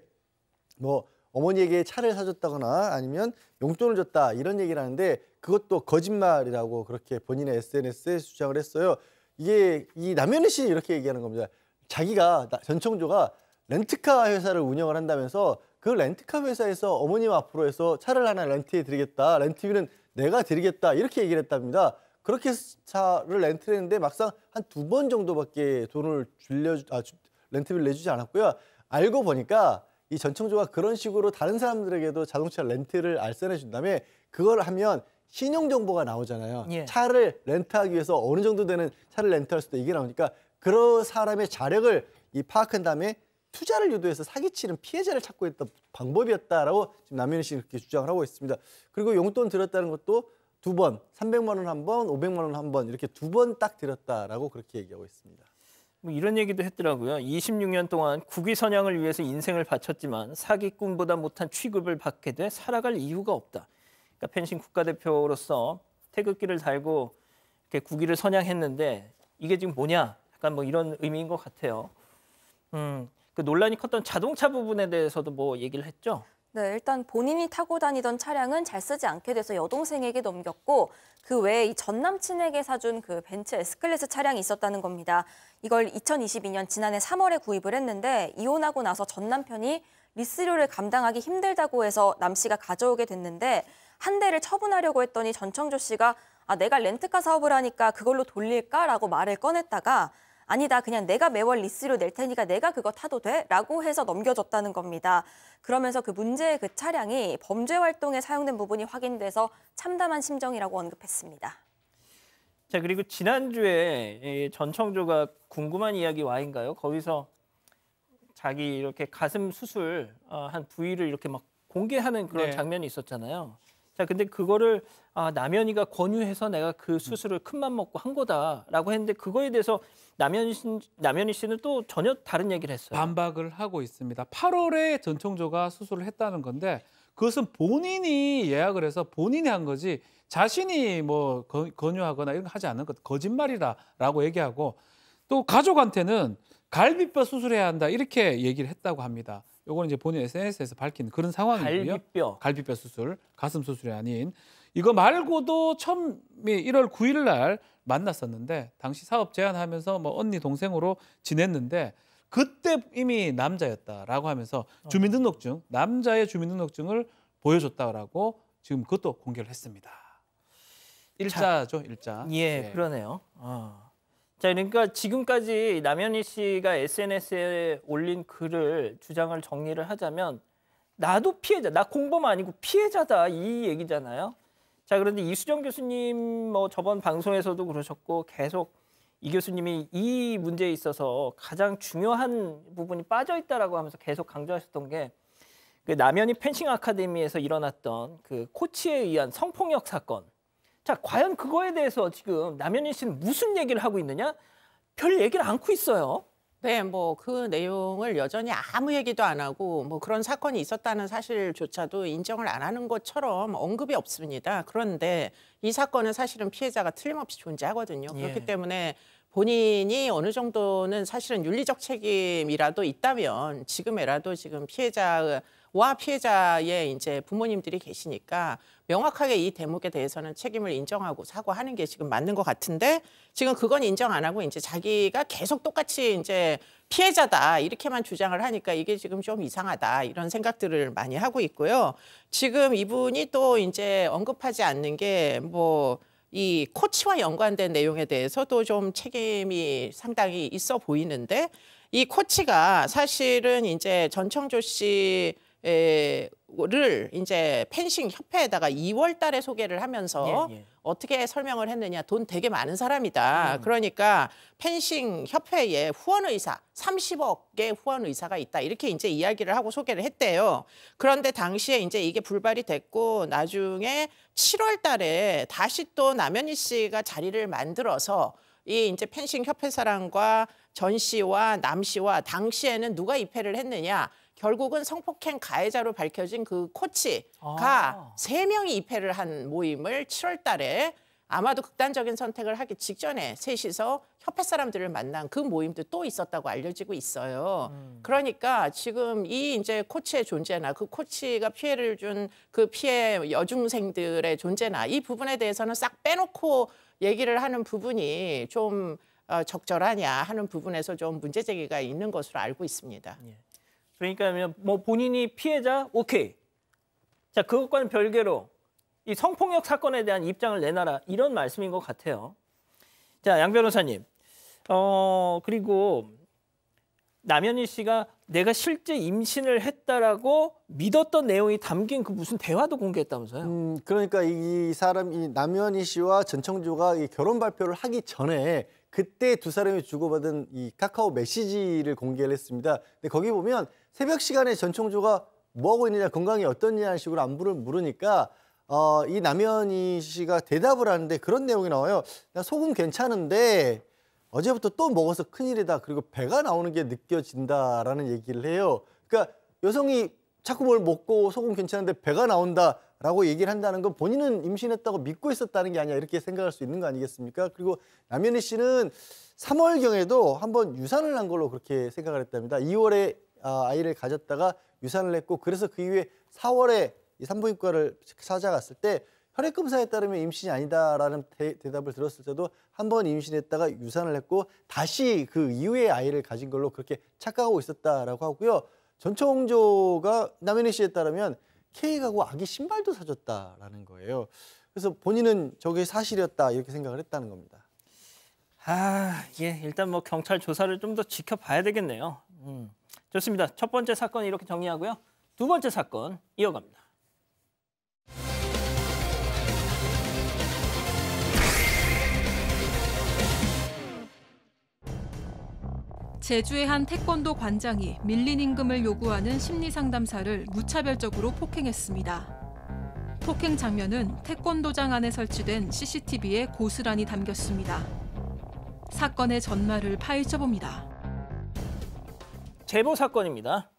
어머니에게 차를 사줬다거나 아니면 용돈을 줬다 이런 얘기를 하는데, 그것도 거짓말이라고 그렇게 본인의 SNS에 주장을 했어요. 이게 이 남현희 씨는 이렇게 얘기하는 겁니다. 자기가 전청조가 렌트카 회사를 운영을 한다면서 그 렌트카 회사에서 어머님 앞으로 해서 차를 하나 렌트해 드리겠다. 렌트비는 내가 드리겠다. 이렇게 얘기를 했답니다. 그렇게 차를 렌트를 했는데 막상 한 2번 정도밖에 돈을 렌트비를 내주지 않았고요. 알고 보니까 이 전청조가 그런 식으로 다른 사람들에게도 자동차 렌트를 알선해 준 다음에 그걸 하면 신용정보가 나오잖아요. 예. 차를 렌트하기 위해서 어느 정도 되는 차를 렌트할 수도 이게 나오니까 그런 사람의 자력을 파악한 다음에 투자를 유도해서 사기치는 피해자를 찾고 있던 방법이었다라고 지금 남현희 씨는 그렇게 주장을 하고 있습니다. 그리고 용돈 드렸다는 것도 2번, 300만 원 한 번, 500만 원 한 번 이렇게 2번 딱 드렸다라고 그렇게 얘기하고 있습니다. 뭐 이런 얘기도 했더라고요. 26년 동안 국위 선양을 위해서 인생을 바쳤지만 사기꾼보다 못한 취급을 받게 돼 살아갈 이유가 없다. 그러니까 펜싱 국가대표로서 태극기를 달고 이렇게 국위를 선양했는데 이게 지금 뭐냐? 약간 뭐 이런 의미인 것 같아요. 그 논란이 컸던 자동차 부분에 대해서도 뭐 얘기를 했죠? 네, 일단 본인이 타고 다니던 차량은 잘 쓰지 않게 돼서 여동생에게 넘겼고 그 외에 이 전 남친에게 사준 그 벤츠 S클래스 차량이 있었다는 겁니다. 이걸 2022년 지난해 3월에 구입을 했는데 이혼하고 나서 전 남편이 리스료를 감당하기 힘들다고 해서 남 씨가 가져오게 됐는데 한 대를 처분하려고 했더니 전청조 씨가 내가 렌트카 사업을 하니까 그걸로 돌릴까라고 말을 꺼냈다가 아니다, 그냥 내가 매월 리스료 낼 테니까 내가 그거 타도 돼? 라고 해서 넘겨줬다는 겁니다. 그러면서 그 문제의 그 차량이 범죄 활동에 사용된 부분이 확인돼서 참담한 심정이라고 언급했습니다. 자, 그리고 지난주에 전청조가 궁금한 이야기 와인가요? 거기서 자기 이렇게 가슴 수술 한 부위를 이렇게 막 공개하는 그런 장면이 있었잖아요. 자, 근데 그거를 남현이가 권유해서 내가 그 수술을 큰맘 먹고 한 거다라고 했는데 그거에 대해서 남현희 씨는 또 전혀 다른 얘기를 했어요. 반박을 하고 있습니다. 8월에 전청조가 수술을 했다는 건데 그것은 본인이 예약을 해서 본인이 한 거지 자신이 뭐 권유하거나 이런 거 하지 않는 것 거짓말이라고 얘기하고 또 가족한테는 갈비뼈 수술해야 한다 이렇게 얘기를 했다고 합니다. 요거는 이제 본인 SNS에서 밝힌 그런 상황이고요. 갈비뼈 수술, 가슴 수술이 아닌. 이거 말고도 처음에 1월 9일 날 만났었는데 당시 사업 제안하면서 뭐 언니 동생으로 지냈는데 그때 이미 남자였다라고 하면서 주민등록증, 남자의 주민등록증을 보여줬다라고 지금 그것도 공개를 했습니다. 일자죠, 일자. 예, 그러네요. 자, 그러니까 지금까지 남현희 씨가 SNS에 올린 글을 주장을 정리를 하자면 나도 피해자, 나 공범 아니고 피해자다 이 얘기잖아요. 자, 그런데 이수정 교수님 뭐 저번 방송에서도 그러셨고 계속 이 교수님이 이 문제에 있어서 가장 중요한 부분이 빠져 있다라고 하면서 계속 강조하셨던 게 그 남현희 펜싱 아카데미에서 일어났던 그 코치에 의한 성폭력 사건. 자, 과연 그거에 대해서 지금 남현희 씨는 무슨 얘기를 하고 있느냐? 별 얘기를 않고 있어요. 네, 뭐 그 내용을 여전히 아무 얘기도 안 하고 뭐 그런 사건이 있었다는 사실조차도 인정을 안 하는 것처럼 언급이 없습니다. 그런데 이 사건은 사실은 피해자가 틀림없이 존재하거든요. 그렇기 때문에 본인이 어느 정도는 사실은 윤리적 책임이라도 있다면 지금에라도 지금 피해자와 피해자의 이제 부모님들이 계시니까 명확하게 이 대목에 대해서는 책임을 인정하고 사과하는 게 지금 맞는 것 같은데 지금 그건 인정 안 하고 이제 자기가 계속 똑같이 이제 피해자다 이렇게만 주장을 하니까 이게 지금 좀 이상하다 이런 생각들을 많이 하고 있고요. 지금 이분이 또 이제 언급하지 않는 게 뭐 이 코치와 연관된 내용에 대해서도 좀 책임이 상당히 있어 보이는데 이 코치가 사실은 이제 전청조 씨를 이제 펜싱 협회에다가 2월 달에 소개를 하면서 어떻게 설명을 했느냐. 돈 되게 많은 사람이다. 그러니까 펜싱 협회에 후원 의사 30억의 후원 의사가 있다. 이렇게 이제 이야기를 하고 소개를 했대요. 그런데 당시에 이제 이게 불발이 됐고 나중에 7월 달에 다시 또 남현희 씨가 자리를 만들어서 이 이제 펜싱 협회 사람과 전 씨와 남 씨와 당시에는 누가 입회를 했느냐. 결국은 성폭행 가해자로 밝혀진 그 코치가 3명이 입회를 한 모임을 7월 달에 아마도 극단적인 선택을 하기 직전에 셋이서 협회 사람들을 만난 그 모임도 또 있었다고 알려지고 있어요. 그러니까 지금 이 이제 코치의 존재나 그 코치가 피해를 준 그 피해 여중생들의 존재나 이 부분에 대해서는 싹 빼놓고 얘기를 하는 부분이 좀 적절하냐 하는 부분에서 좀 문제 제기가 있는 것으로 알고 있습니다. 예. 그러니까 뭐 본인이 피해자 오케이. 자, 그것과는 별개로 이 성폭력 사건에 대한 입장을 내놔라 이런 말씀인 것 같아요. 자, 양 변호사님. 그리고 남현희 씨가 내가 실제 임신을 했다라고 믿었던 내용이 담긴 그 무슨 대화도 공개했다면서요? 그러니까 이 남현희 씨와 전청조가 이 결혼 발표를 하기 전에 그때 두 사람이 주고받은 이 카카오 메시지를 공개를 했습니다. 근데 거기 보면 새벽 시간에 전청조가 뭐하고 있느냐, 건강이 어떠냐는 식으로 안부를 물으니까 이 남현희 씨가 대답을 하는데 그런 내용이 나와요. 나 속은 괜찮은데 어제부터 또 먹어서 큰일이다. 그리고 배가 나오는 게 느껴진다라는 얘기를 해요. 그러니까 여성이 자꾸 뭘 먹고 속은 괜찮은데 배가 나온다라고 얘기를 한다는 건 본인은 임신했다고 믿고 있었다는 게 아니야. 이렇게 생각할 수 있는 거 아니겠습니까? 그리고 남현희 씨는 3월경에도 한번 유산을 한 걸로 그렇게 생각을 했답니다. 2월에 아이를 가졌다가 유산을 했고 그래서 그 이후에 4월에 이 산부인과를 찾아갔을 때 혈액 검사에 따르면 임신이 아니다라는 대답을 들었을 때도 한 번 임신했다가 유산을 했고 다시 그 이후에 아이를 가진 걸로 그렇게 착각하고 있었다라고 하고요. 전청조가 남현희 씨에 따르면 K가고 아기 신발도 사줬다라는 거예요. 그래서 본인은 저게 사실이었다 이렇게 생각을 했다는 겁니다. 예, 일단 뭐 경찰 조사를 좀 더 지켜봐야 되겠네요. 좋습니다. 첫 번째 사건 이렇게 정리하고요. 두 번째 사건 이어갑니다. 제주의 한 태권도 관장이 밀린 임금을 요구하는 심리상담사를 무차별적으로 폭행했습니다. 폭행 장면은 태권도장 안에 설치된 CCTV에 고스란히 담겼습니다. 사건의 전말을 파헤쳐봅니다. 제보 사건입니다.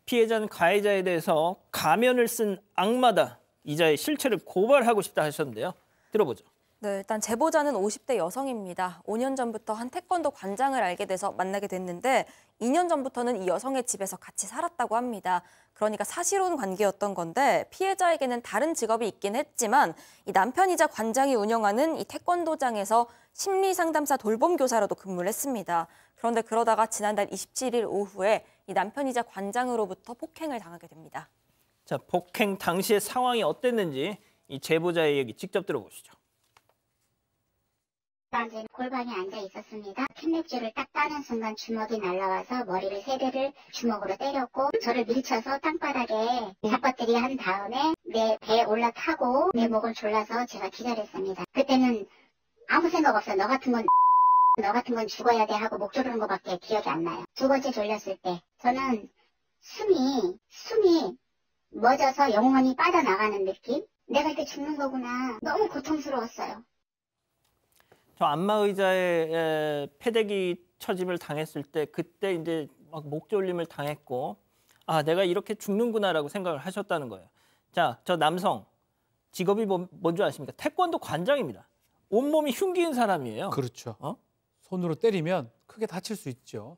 피해자는 가해자에 대해서 가면을 쓴 악마다. 이자의 실체를 고발하고 싶다 하셨는데요. 들어보죠. 네, 일단 제보자는 50대 여성입니다. 5년 전부터 한 태권도 관장을 알게 돼서 만나게 됐는데 2년 전부터는 이 여성의 집에서 같이 살았다고 합니다. 그러니까 사실혼 관계였던 건데 피해자에게는 다른 직업이 있긴 했지만 이 남편이자 관장이 운영하는 이 태권도장에서 심리상담사 돌봄교사로도 근무를 했습니다. 그런데 그러다가 지난달 27일 오후에 이 남편이자 관장으로부터 폭행을 당하게 됩니다. 자, 폭행 당시의 상황이 어땠는지 이 제보자의 얘기 직접 들어보시죠. 골반에 앉아 있었습니다. 캔맥주를 딱 따는 순간 주먹이 날라와서 머리를 3대를 주먹으로 때렸고 저를 밀쳐서 땅바닥에 잡아뜨리 한 다음에 내 배에 올라타고 내 목을 졸라서 제가 기절했습니다. 그때는 아무 생각 없어요. 너 같은 건 죽어야 돼 하고 목 조르는 것밖에 기억이 안 나요. 두 번째 졸렸을 때 저는 숨이 멎어서 영혼이 빠져나가는 느낌? 내가 이렇게 죽는 거구나. 너무 고통스러웠어요. 저 안마의자에 패대기 처짐을 당했을 때 그때 이제 막 목졸림을 당했고 내가 이렇게 죽는구나라고 생각을 하셨다는 거예요. 자, 저 남성 직업이 뭔지 아십니까? 태권도 관장입니다. 온몸이 흉기인 사람이에요. 그렇죠. 손으로 때리면 크게 다칠 수 있죠.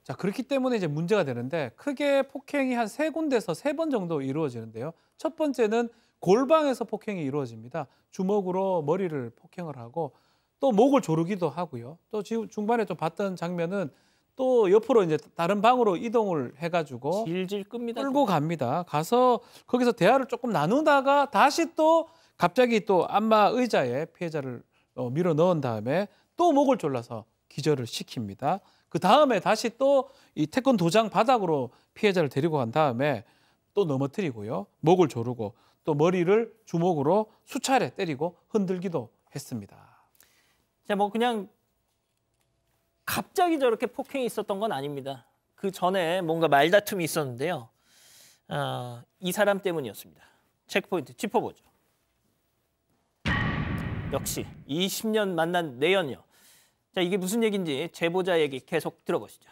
자, 그렇기 때문에 이제 문제가 되는데 크게 폭행이 한 3군데서 3번 정도 이루어지는데요. 첫 번째는 골방에서 폭행이 이루어집니다. 주먹으로 머리를 폭행을 하고 또 목을 조르기도 하고요. 또 지금 중반에 좀 봤던 장면은 또 옆으로 이제 다른 방으로 이동을 해가지고 질질 끕니다. 끌고 갑니다. 가서 거기서 대화를 조금 나누다가 다시 또 갑자기 또 안마 의자에 피해자를 밀어 넣은 다음에 또 목을 졸라서 기절을 시킵니다. 그 다음에 다시 또 이 태권도장 바닥으로 피해자를 데리고 간 다음에 또 넘어뜨리고요. 목을 조르고 또 머리를 주먹으로 수차례 때리고 흔들기도 했습니다. 자, 뭐 그냥 갑자기 저렇게 폭행이 있었던 건 아닙니다. 그 전에 뭔가 말다툼이 있었는데요. 이 사람 때문이었습니다. 체크포인트 짚어보죠. 역시 20년 만난 내연녀. 자, 이게 무슨 얘기인지 제보자 얘기 계속 들어보시죠.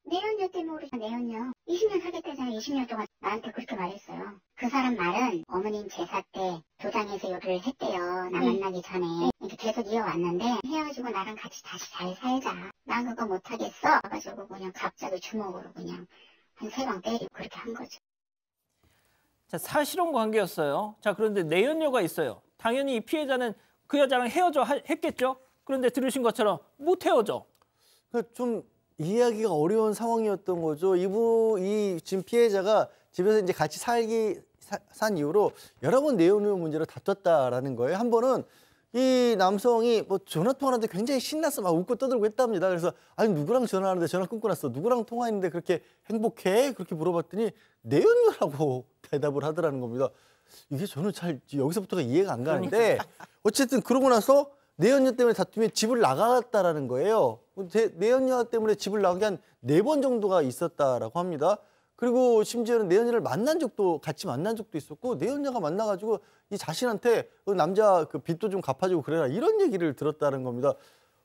내연녀 내연녀 때문에 우리 내연녀 20년 사귀었다잖아. 20년 동안 나한테 그렇게 말했어요. 그 사람 말은 어머님 제사 때 도장에서 요리를 했대요. 나 만나기 전에. 이렇게 계속 이어왔는데 헤어지고 나랑 같이 다시 잘 살자. 난 그거 못하겠어. 그래가지고 그냥 갑자기 주먹으로 그냥 한 3방 때리고 그렇게 한 거죠. 자, 사실혼 관계였어요. 자, 그런데 내연녀가 있어요. 당연히 이 피해자는 그 여자랑 헤어져 했겠죠. 그런데 들으신 것처럼 못 헤어져. 좀 이해하기가 어려운 상황이었던 거죠. 이 지금 피해자가 집에서 이제 같이 산 이후로 여러 번 내연녀 문제로 다퉜다라는 거예요. 한 번은 이 남성이 뭐 전화 통화하는데 굉장히 신나서 막 웃고 떠들고 했답니다. 그래서 아니 누구랑 전화하는데 전화 끊고 났어. 누구랑 통화했는데 그렇게 행복해? 그렇게 물어봤더니 내연녀라고 대답을 하더라는 겁니다. 이게 저는 잘 여기서부터가 이해가 안 가는데 어쨌든 그러고 나서 내연녀 때문에 다투면 집을 나갔다라는 거예요. 내연녀 때문에 집을 나가게 한 4번 정도가 있었다라고 합니다. 그리고 심지어는 내연녀를 같이 만난 적도 있었고 내연녀가 만나가지고 이 자신한테 남자 그 빚도 좀 갚아주고 그래라 이런 얘기를 들었다는 겁니다.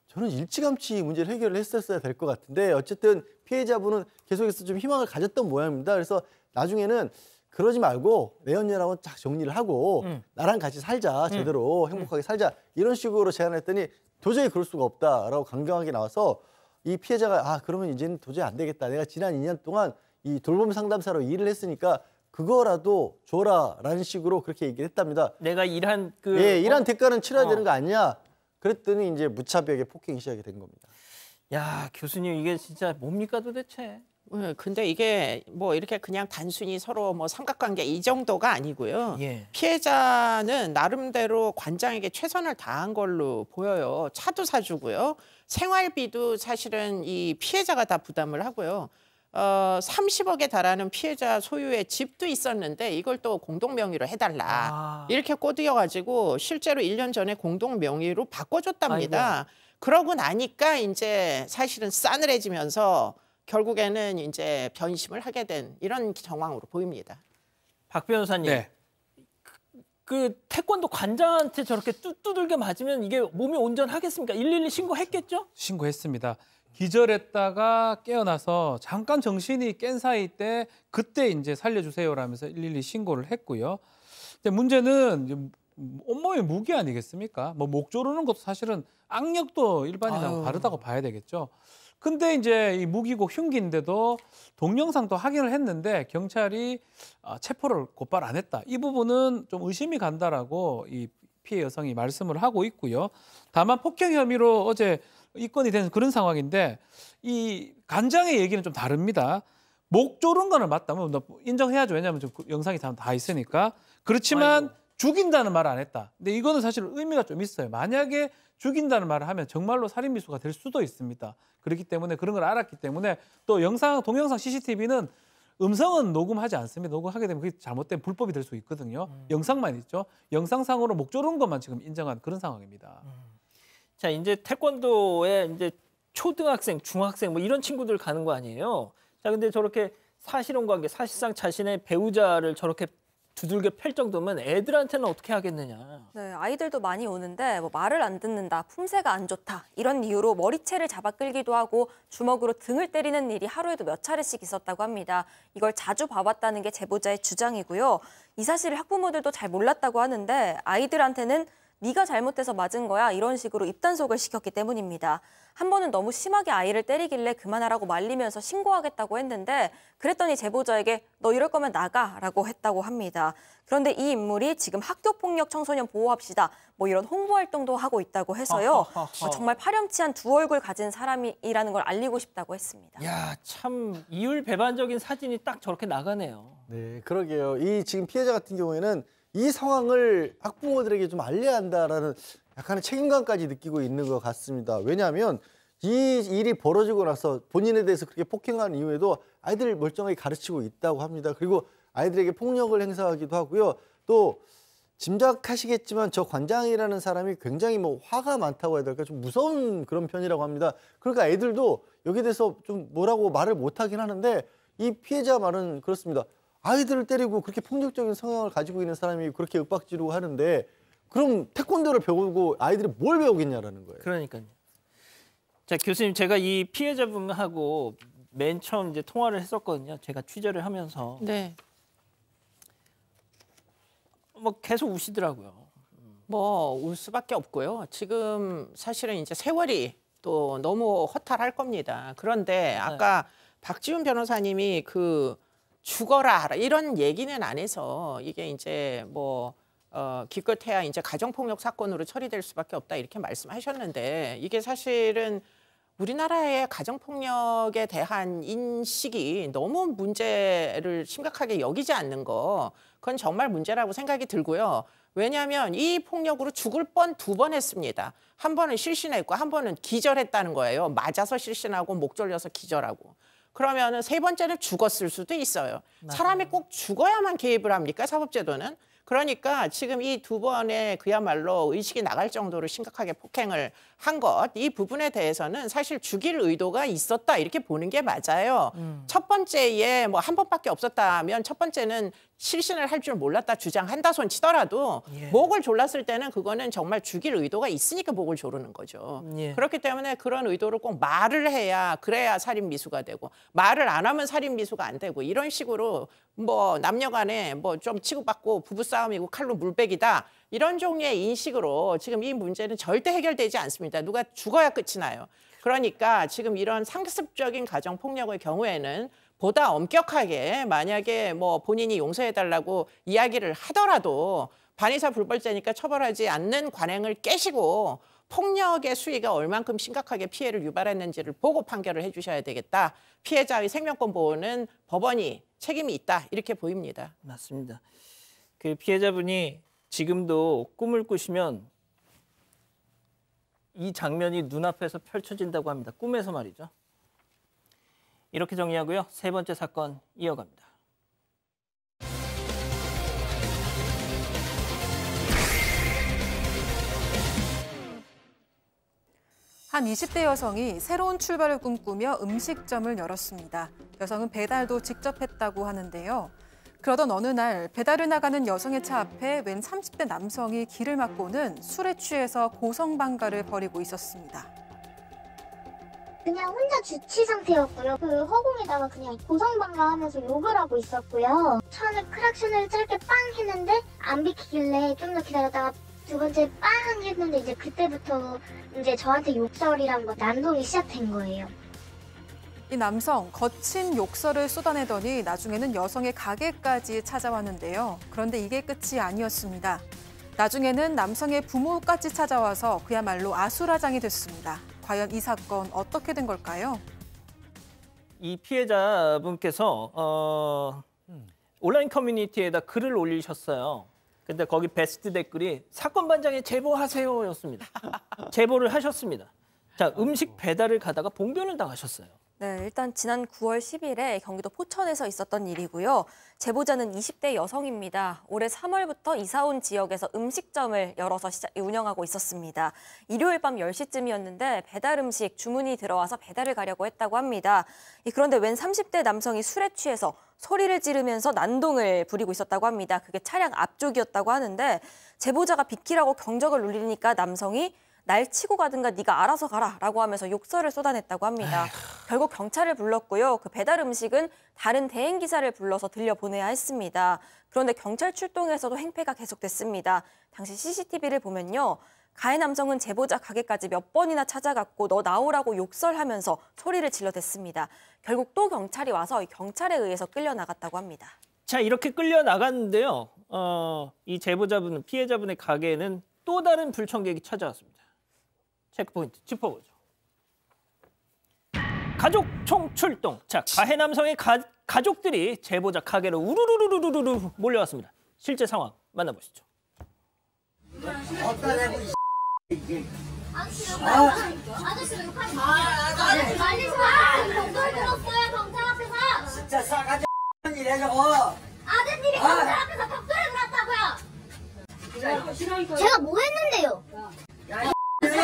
저는 일찌감치 문제를 해결을 했었어야 될 것 같은데 어쨌든 피해자분은 계속해서 좀 희망을 가졌던 모양입니다. 그래서 나중에는 그러지 말고 내연녀랑은 딱 정리를 하고 나랑 같이 살자, 제대로 행복하게 살자 이런 식으로 제안했더니 도저히 그럴 수가 없다라고 강경하게 나와서 이 피해자가 그러면 이제는 도저히 안 되겠다. 내가 지난 2년 동안 이 돌봄 상담사로 일을 했으니까 그거라도 줘라라는 식으로 그렇게 얘기를 했답니다. 내가 일한 일한 대가는 치러야 되는 거 아니냐? 그랬더니 이제 무차별하게 폭행이 시작이 된 겁니다. 야, 교수님 이게 진짜 뭡니까 도대체? 근데 이게 뭐 이렇게 그냥 단순히 서로 뭐 삼각관계 이 정도가 아니고요. 피해자는 나름대로 관장에게 최선을 다한 걸로 보여요. 차도 사주고요. 생활비도 사실은 이 피해자가 다 부담을 하고요. 30억에 달하는 피해자 소유의 집도 있었는데 이걸 또 공동 명의로 해달라. 이렇게 꼬드겨가지고 실제로 1년 전에 공동 명의로 바꿔줬답니다. 아이고. 그러고 나니까 이제 사실은 싸늘해지면서 결국에는 이제 변심을 하게 된 이런 정황으로 보입니다. 박 변호사님, 네. 그 태권도 관장한테 저렇게 두들겨 맞으면 이게 몸이 온전하겠습니까? 112 신고했겠죠? 신고했습니다. 기절했다가 깨어나서 잠깐 정신이 깬 사이 때 그때 이제 살려주세요라면서 112 신고를 했고요. 근데 문제는 온몸의 무기 아니겠습니까? 뭐 목 조르는 것도 사실은 악력도 일반인하고 다르다고 봐야 되겠죠. 근데 이제 이 무기고 흉기인데도 동영상도 확인을 했는데 경찰이 체포를 곧바로 안 했다. 이 부분은 좀 의심이 간다라고 이 피해 여성이 말씀을 하고 있고요. 다만 폭행 혐의로 어제 입건이 된 그런 상황인데 이 관장의 얘기는 좀 다릅니다. 목 조른 거는 맞다면 인정해야죠. 왜냐하면 좀 영상이 다 있으니까. 그렇지만 죽인다는 말을 안 했다. 근데 이거는 사실 의미가 좀 있어요. 만약에 죽인다는 말을 하면 정말로 살인미수가 될 수도 있습니다. 그렇기 때문에 그런 걸 알았기 때문에 또 동영상 CCTV는 음성은 녹음하지 않습니다. 녹음하게 되면 그게 잘못된 불법이 될 수 있거든요. 영상만 있죠. 영상상으로 목 조른 것만 지금 인정한 그런 상황입니다. 자, 이제 태권도에 이제 초등학생, 중학생 뭐 이런 친구들 가는 거 아니에요. 자, 근데 저렇게 사실혼 관계, 사실상 자신의 배우자를 저렇게 두들겨 팰 정도면 애들한테는 어떻게 하겠느냐. 네, 아이들도 많이 오는데 뭐 말을 안 듣는다, 품새가 안 좋다 이런 이유로 머리채를 잡아 끌기도 하고 주먹으로 등을 때리는 일이 하루에도 몇 차례씩 있었다고 합니다. 이걸 자주 봐왔다는 게 제보자의 주장이고요. 이 사실을 학부모들도 잘 몰랐다고 하는데 아이들한테는 네가 잘못해서 맞은 거야 이런 식으로 입단속을 시켰기 때문입니다. 한 번은 너무 심하게 아이를 때리길래 그만하라고 말리면서 신고하겠다고 했는데 그랬더니 제보자에게 너 이럴 거면 나가라고 했다고 합니다. 그런데 이 인물이 지금 학교폭력 청소년 보호합시다 뭐 이런 홍보 활동도 하고 있다고 해서요. 정말 파렴치한 두 얼굴 가진 사람이라는 걸 알리고 싶다고 했습니다. 야, 참 이율배반적인 사진이 딱 저렇게 나가네요. 네, 그러게요. 이 지금 피해자 같은 경우에는 이 상황을 학부모들에게 좀 알려야 한다라는 약간의 책임감까지 느끼고 있는 것 같습니다. 왜냐하면 이 일이 벌어지고 나서 본인에 대해서 그렇게 폭행한 이후에도 아이들을 멀쩡하게 가르치고 있다고 합니다. 그리고 아이들에게 폭력을 행사하기도 하고요. 또 짐작하시겠지만 저 관장이라는 사람이 굉장히 뭐 화가 많다고 해야 될까 좀 무서운 그런 편이라고 합니다. 그러니까 애들도 여기에 대해서 좀 뭐라고 말을 못하긴 하는데 이 피해자 말은 그렇습니다. 아이들을 때리고 그렇게 폭력적인 성향을 가지고 있는 사람이 그렇게 윽박지르고 하는데 그럼 태권도를 배우고 아이들이 뭘 배우겠냐라는 거예요. 그러니까요. 자, 교수님 제가 이 피해자분하고 맨 처음 이제 통화를 했었거든요. 제가 취재를 하면서. 네. 뭐 계속 우시더라고요. 뭐 울 수밖에 없고요. 지금 사실은 이제 세월이 또 너무 허탈할 겁니다. 그런데 아까 박지훈 변호사님이 그 죽어라 이런 얘기는 안 해서 이게 이제 뭐 기껏해야 이제 가정폭력 사건으로 처리될 수밖에 없다 이렇게 말씀하셨는데 이게 사실은 우리나라의 가정폭력에 대한 인식이 너무 문제를 심각하게 여기지 않는 거 그건 정말 문제라고 생각이 들고요. 왜냐하면 이 폭력으로 죽을 뻔 2번 했습니다. 한 번은 실신했고 한 번은 기절했다는 거예요. 맞아서 실신하고 목 졸려서 기절하고. 그러면은 3번째는 죽었을 수도 있어요. 맞아요. 사람이 꼭 죽어야만 개입을 합니까? 사법제도는? 그러니까 지금 이 2번의 그야말로 의식이 나갈 정도로 심각하게 폭행을 한 것, 이 부분에 대해서는 사실 죽일 의도가 있었다 이렇게 보는 게 맞아요. 첫 번째에 뭐 한 번밖에 없었다면 첫 번째는 실신을 할 줄 몰랐다 주장한다 손 치더라도 목을 졸랐을 때는 그거는 정말 죽일 의도가 있으니까 목을 조르는 거죠. 그렇기 때문에 그런 의도를 꼭 말을 해야 그래야 살인 미수가 되고 말을 안 하면 살인 미수가 안 되고 이런 식으로 뭐 남녀간에 뭐 좀 치고받고 부부싸움이고 칼로 물베기다 이런 종류의 인식으로 지금 이 문제는 절대 해결되지 않습니다. 누가 죽어야 끝이 나요. 그러니까 지금 이런 상습적인 가정폭력의 경우에는 보다 엄격하게 만약에 뭐 본인이 용서해달라고 이야기를 하더라도 반의사 불벌죄니까 처벌하지 않는 관행을 깨시고 폭력의 수위가 얼만큼 심각하게 피해를 유발했는지를 보고 판결을 해주셔야 되겠다. 피해자의 생명권 보호는 법원이 책임이 있다. 이렇게 보입니다. 맞습니다. 그 피해자분이 지금도 꿈을 꾸시면 이 장면이 눈앞에서 펼쳐진다고 합니다. 꿈에서 말이죠. 이렇게 정리하고요. 3번째 사건 이어갑니다. 한 20대 여성이 새로운 출발을 꿈꾸며 음식점을 열었습니다. 여성은 배달도 직접 했다고 하는데요. 그러던 어느 날 배달을 나가는 여성의 차 앞에 웬 30대 남성이 길을 막고는 술에 취해서 고성방가를 벌이고 있었습니다. 그냥 혼자 주치 상태였고요. 그 허공에다가 그냥 고성방가 하면서 욕을 하고 있었고요. 처음에 크락션을 짧게 빵 했는데 안 비키길래 좀 더 기다렸다가 2번째 빵 했는데 이제 그때부터 이제 저한테 욕설이랑 뭐 난동이 시작된 거예요. 이 남성 거친 욕설을 쏟아내더니 나중에는 여성의 가게까지 찾아왔는데요. 그런데 이게 끝이 아니었습니다. 나중에는 남성의 부모까지 찾아와서 그야말로 아수라장이 됐습니다. 과연 이 사건 어떻게 된 걸까요? 이 피해자분께서 온라인 커뮤니티에다 글을 올리셨어요. 근데 거기 베스트 댓글이 사건 반장에 제보하세요였습니다. 제보를 하셨습니다. 자, 음식 배달을 가다가 봉변을 당하셨어요. 네, 일단 지난 9월 10일에 경기도 포천에서 있었던 일이고요. 제보자는 20대 여성입니다. 올해 3월부터 이사 온 지역에서 음식점을 열어서 운영하고 있었습니다. 일요일 밤 10시쯤이었는데 배달 음식 주문이 들어와서 배달을 가려고 했다고 합니다. 그런데 웬 30대 남성이 술에 취해서 소리를 지르면서 난동을 부리고 있었다고 합니다. 그게 차량 앞쪽이었다고 하는데 제보자가 비키라고 경적을 울리니까 남성이 날 치고 가든가 네가 알아서 가라 라고 하면서 욕설을 쏟아냈다고 합니다. 결국 경찰을 불렀고요. 그 배달 음식은 다른 대행기사를 불러서 들려보내야 했습니다. 그런데 경찰 출동에서도 행패가 계속됐습니다. 당시 CCTV를 보면요. 가해 남성은 제보자 가게까지 몇 번이나 찾아갔고 너 나오라고 욕설하면서 소리를 질러댔습니다. 결국 또 경찰이 와서 경찰에 의해서 끌려나갔다고 합니다. 자, 이렇게 끌려나갔는데요. 이 제보자분, 피해자분의 가게에는 또 다른 불청객이 찾아왔습니다. 체크포인트 짚어보죠. 가족 총출동. 자, 가해 남성의 가족들이 제보자 가게로 우르르르르르 몰려왔습니다. 실제 상황 만나보시죠. 아저씨가 욕하지 마. 아저씨 말리지 마. 경찰 들었어요. 경찰 앞에서. 진짜 싸가지 이래 저거. 아드님이 경찰 앞에서 벽돌을 들었다고요. 제가 뭐 했는데요? 이리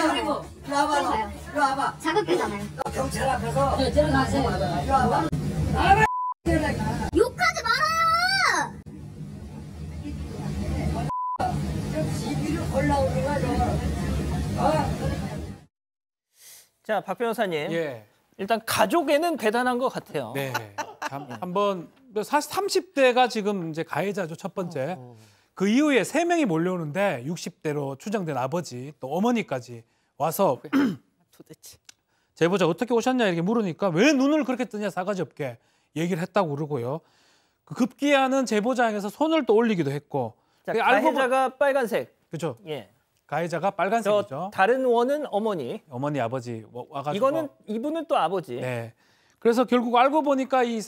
와봐. 이리 와봐. 자극되잖아요. 경찰 앞에서. 들어가세요. 이리 와봐. 욕하지 말아요. 시비를 올라오는 거야 저거. 자, 박 변호사님. 예. 일단 가족에는 대단한 것 같아요. 네. 한번 사실 30대가 지금 이제 가해자죠, 첫 번째. 그 이후에 3명이 몰려오는데 60대로 추정된 아버지 또 어머니까지 와서 도대체 제보자 어떻게 오셨냐 이렇게 물으니까 왜 눈을 그렇게 뜨냐 싸가지 없게 얘기를 했다고 그러고요. 그 급기야는 제보자에서 손을 또 올리기도 했고. 자, 가해자가 빨간색. 그렇죠. 예. 가해자가 빨간색이죠. 다른 원은 어머니. 어머니 아버지 와가지고. 이분은 또 아버지. 네. 그래서 결국 알고 보니까 이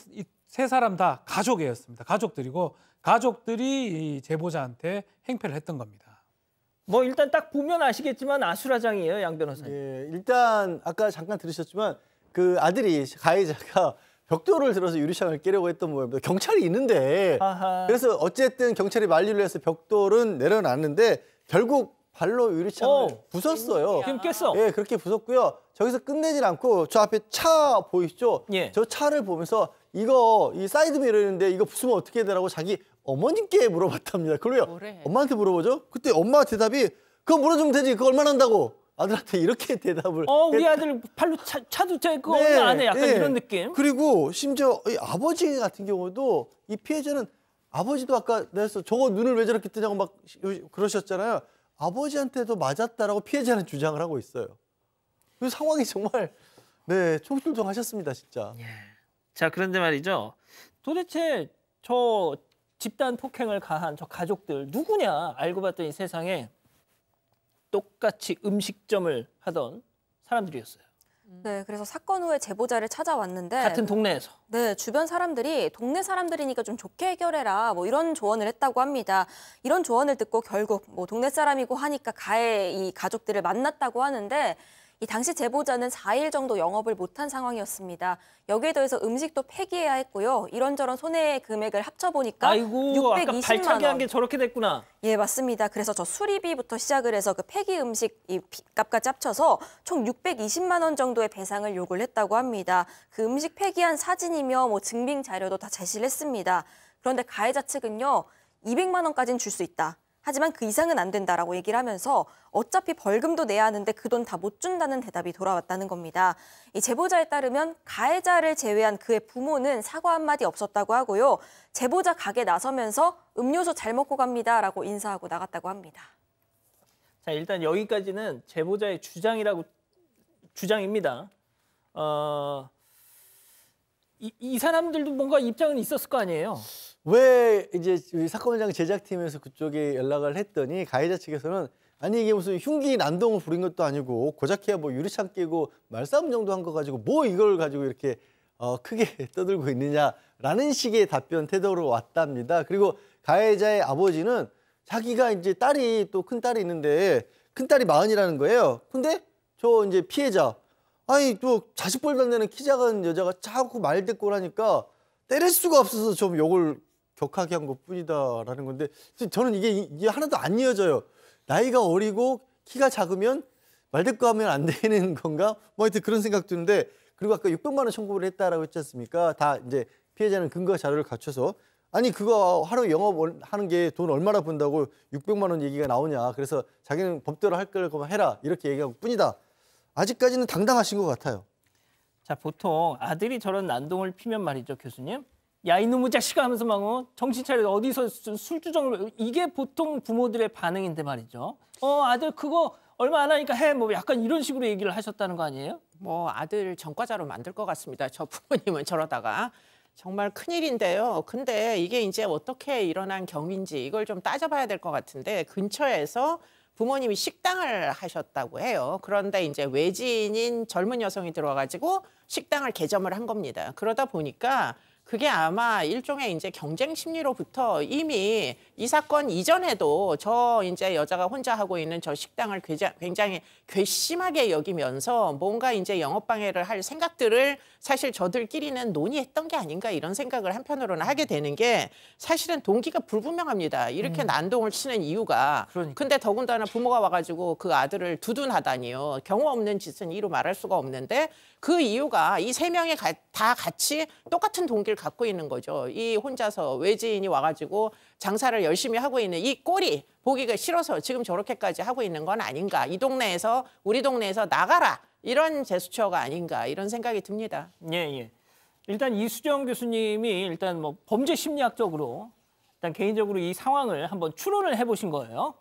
세 사람 다 가족이었습니다. 가족들이고 가족들이 이 제보자한테 행패를 했던 겁니다. 뭐 일단 딱 보면 아시겠지만 아수라장이에요, 양 변호사님. 예, 일단 아까 잠깐 들으셨지만 그 아들이 가해자가 벽돌을 들어서 유리창을 깨려고 했던 모양입니다. 경찰이 있는데 그래서 어쨌든 경찰이 만류를 해서 벽돌은 내려놨는데 결국 발로 유리창을 부쉈어요. 지금 깼어. 예, 그렇게 부쉈고요. 저기서 끝내질 않고 저 앞에 차 보이시죠? 예. 저 차를 보면서 이 사이드 미러인데 이거 부수면 어떻게 되라고 자기 어머님께 물어봤답니다. 그러고요. 엄마한테 물어보죠. 그때 엄마 대답이 그거 물어주면 되지. 그거 얼마나 한다고. 아들한테 이렇게 대답을. 우리 아들 발로 차도 째고 얼마 안 해. 약간 이런 느낌. 그리고 심지어 이 아버지 같은 경우도 이 피해자는 아버지도 아까 내서 저거 눈을 왜 저렇게 뜨냐고 막 그러셨잖아요. 아버지한테도 맞았다라고 피해자는 주장을 하고 있어요. 그 상황이 정말 총출동하셨습니다, 진짜. 자, 그런데 말이죠. 도대체 저 집단 폭행을 가한 저 가족들 누구냐 알고 봤더니 세상에 똑같이 음식점을 하던 사람들이었어요. 네, 그래서 사건 후에 제보자를 찾아왔는데 같은 동네에서. 네, 주변 사람들이 동네 사람들이니까 좀 좋게 해결해라 뭐 이런 조언을 했다고 합니다. 이런 조언을 듣고 결국 뭐 동네 사람이고 하니까 이 가족들을 만났다고 하는데 이 당시 제보자는 4일 정도 영업을 못한 상황이었습니다. 여기에 더해서 음식도 폐기해야 했고요. 이런저런 손해 금액을 합쳐보니까 아이고, 아까 620만 발차기 원. 한 게 저렇게 됐구나. 예, 맞습니다. 그래서 저 수리비부터 시작을 해서 그 폐기 음식 값까지 합쳐서 총 620만 원 정도의 배상을 요구를 했다고 합니다. 그 음식 폐기한 사진이며 뭐 증빙 자료도 다 제시를 했습니다. 그런데 가해자 측은요, 200만 원까지는 줄 수 있다. 하지만 그 이상은 안 된다라고 얘기를 하면서 어차피 벌금도 내야 하는데 그 돈 다 못 준다는 대답이 돌아왔다는 겁니다. 이 제보자에 따르면 가해자를 제외한 그의 부모는 사과 한마디 없었다고 하고요. 제보자 가게 나서면서 음료수 잘 먹고 갑니다라고 인사하고 나갔다고 합니다. 자, 일단 여기까지는 제보자의 주장입니다. 이 사람들도 뭔가 입장은 있었을 거 아니에요? 왜 이제 사건 현장 제작팀에서 그쪽에 연락을 했더니 가해자 측에서는 아니 이게 무슨 흉기 난동을 부린 것도 아니고 고작해야 뭐 유리창 깨고 말싸움 정도 한 거 가지고 뭐 이걸 가지고 이렇게 크게 떠들고 있느냐라는 식의 답변 태도로 왔답니다. 그리고 가해자의 아버지는 자기가 이제 딸이 또 큰 딸이 있는데 큰 딸이 40이라는 거예요. 근데 저 이제 피해자 아니 또 자식 벌도 안 되는 키 작은 여자가 자꾸 말대꾸를 하니까 때릴 수가 없어서 좀 욕을 격하게 한 것뿐이다라는 건데 저는 이게 하나도 안 이어져요. 나이가 어리고 키가 작으면 말대꾸하면 안 되는 건가? 뭐 하여튼 그런 생각 드는데 그리고 아까 600만 원 청구를 했다라고 했지 않습니까? 다 이제 피해자는 근거 자료를 갖춰서 아니 그거 하루 영업하는 게 돈 얼마나 번다고 600만 원 얘기가 나오냐. 그래서 자기는 법대로 할 거면 해라 이렇게 얘기하고 뿐이다. 아직까지는 당당하신 것 같아요. 자, 보통 아들이 저런 난동을 피면 말이죠, 교수님. 야, 이놈의 자식아 하면서 막 정신 차려 어디서 술주정을 이게 보통 부모들의 반응인데 말이죠. 아들 그거 얼마 안 하니까 해 뭐 약간 이런 식으로 얘기를 하셨다는 거 아니에요? 뭐 아들 전과자로 만들 것 같습니다. 저 부모님은 저러다가 정말 큰일인데요. 근데 이게 이제 어떻게 일어난 경위인지 이걸 좀 따져봐야 될 것 같은데 근처에서 부모님이 식당을 하셨다고 해요. 그런데 이제 외지인인 젊은 여성이 들어와가지고 식당을 개점을 한 겁니다. 그러다 보니까 그게 아마 일종의 이제 경쟁 심리로부터 이미 이 사건 이전에도 저 이제 여자가 혼자 하고 있는 저 식당을 굉장히 괘씸하게 여기면서 뭔가 이제 영업 방해를 할 생각들을 사실 저들끼리는 논의했던 게 아닌가 이런 생각을 한편으로는 하게 되는 게 사실은 동기가 불분명합니다. 이렇게 난동을 치는 이유가. 근데 더군다나 부모가 와가지고 그 아들을 두둔하다니요. 경우 없는 짓은 이루 말할 수가 없는데 그 이유가 이 세 명이 다 같이 똑같은 동기를 갖고 있는 거죠. 이 혼자서 외지인이 와가지고 장사를 열심히 하고 있는 이 꼴이 보기가 싫어서 지금 저렇게까지 하고 있는 건 아닌가. 이 동네에서 우리 동네에서 나가라. 이런 제스처가 아닌가 이런 생각이 듭니다. 예. 일단 이수정 교수님이 일단 뭐 범죄 심리학적으로 일단 개인적으로 이 상황을 한번 추론을 해보신 거예요.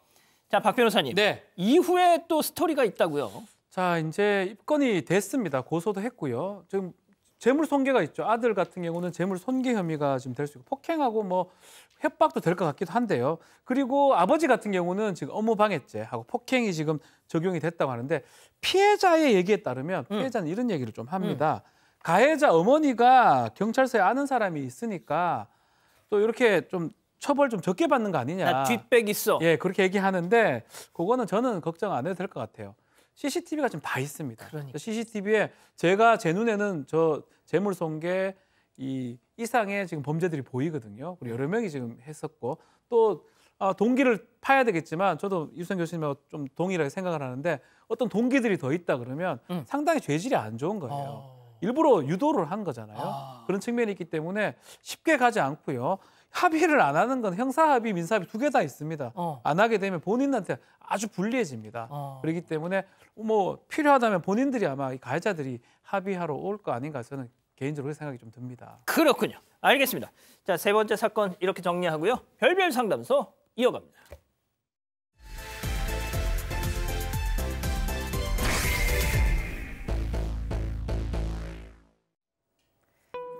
자, 박 변호사님. 네. 이후에 또 스토리가 있다고요. 자, 이제 입건이 됐습니다. 고소도 했고요. 지금 재물 손괴가 있죠. 아들 같은 경우는 재물 손괴 혐의가 지금 될 수 있고 폭행하고 뭐 협박도 될 것 같기도 한데요. 그리고 아버지 같은 경우는 지금 업무방해죄하고 폭행이 지금 적용이 됐다고 하는데 피해자의 얘기에 따르면 피해자는 이런 얘기를 좀 합니다. 가해자 어머니가 경찰서에 아는 사람이 있으니까 또 이렇게 좀 처벌 좀 적게 받는 거 아니냐. 나 뒷백 있어. 예, 그렇게 얘기하는데 그거는 저는 걱정 안 해도 될 것 같아요. CCTV가 지금 다 있습니다. 그러니까. CCTV에 제가 제 눈에는 저 재물손괴 이 이상의 지금 범죄들이 보이거든요. 그리고 여러 명이 지금 했었고 또 동기를 파야 되겠지만 저도 이수정 교수님하고 좀 동일하게 생각을 하는데 어떤 동기들이 더 있다 그러면 상당히 죄질이 안 좋은 거예요. 일부러 유도를 한 거잖아요. 그런 측면이 있기 때문에 쉽게 가지 않고요. 합의를 안 하는 건 형사합의, 민사합의 두 개 다 있습니다. 안 하게 되면 본인한테 아주 불리해집니다. 그렇기 때문에 뭐 필요하다면 본인들이 아마 이 가해자들이 합의하러 올 거 아닌가 저는 개인적으로 생각이 좀 듭니다. 그렇군요. 알겠습니다. 자, 세 번째 사건 이렇게 정리하고요. 별별 상담소 이어갑니다.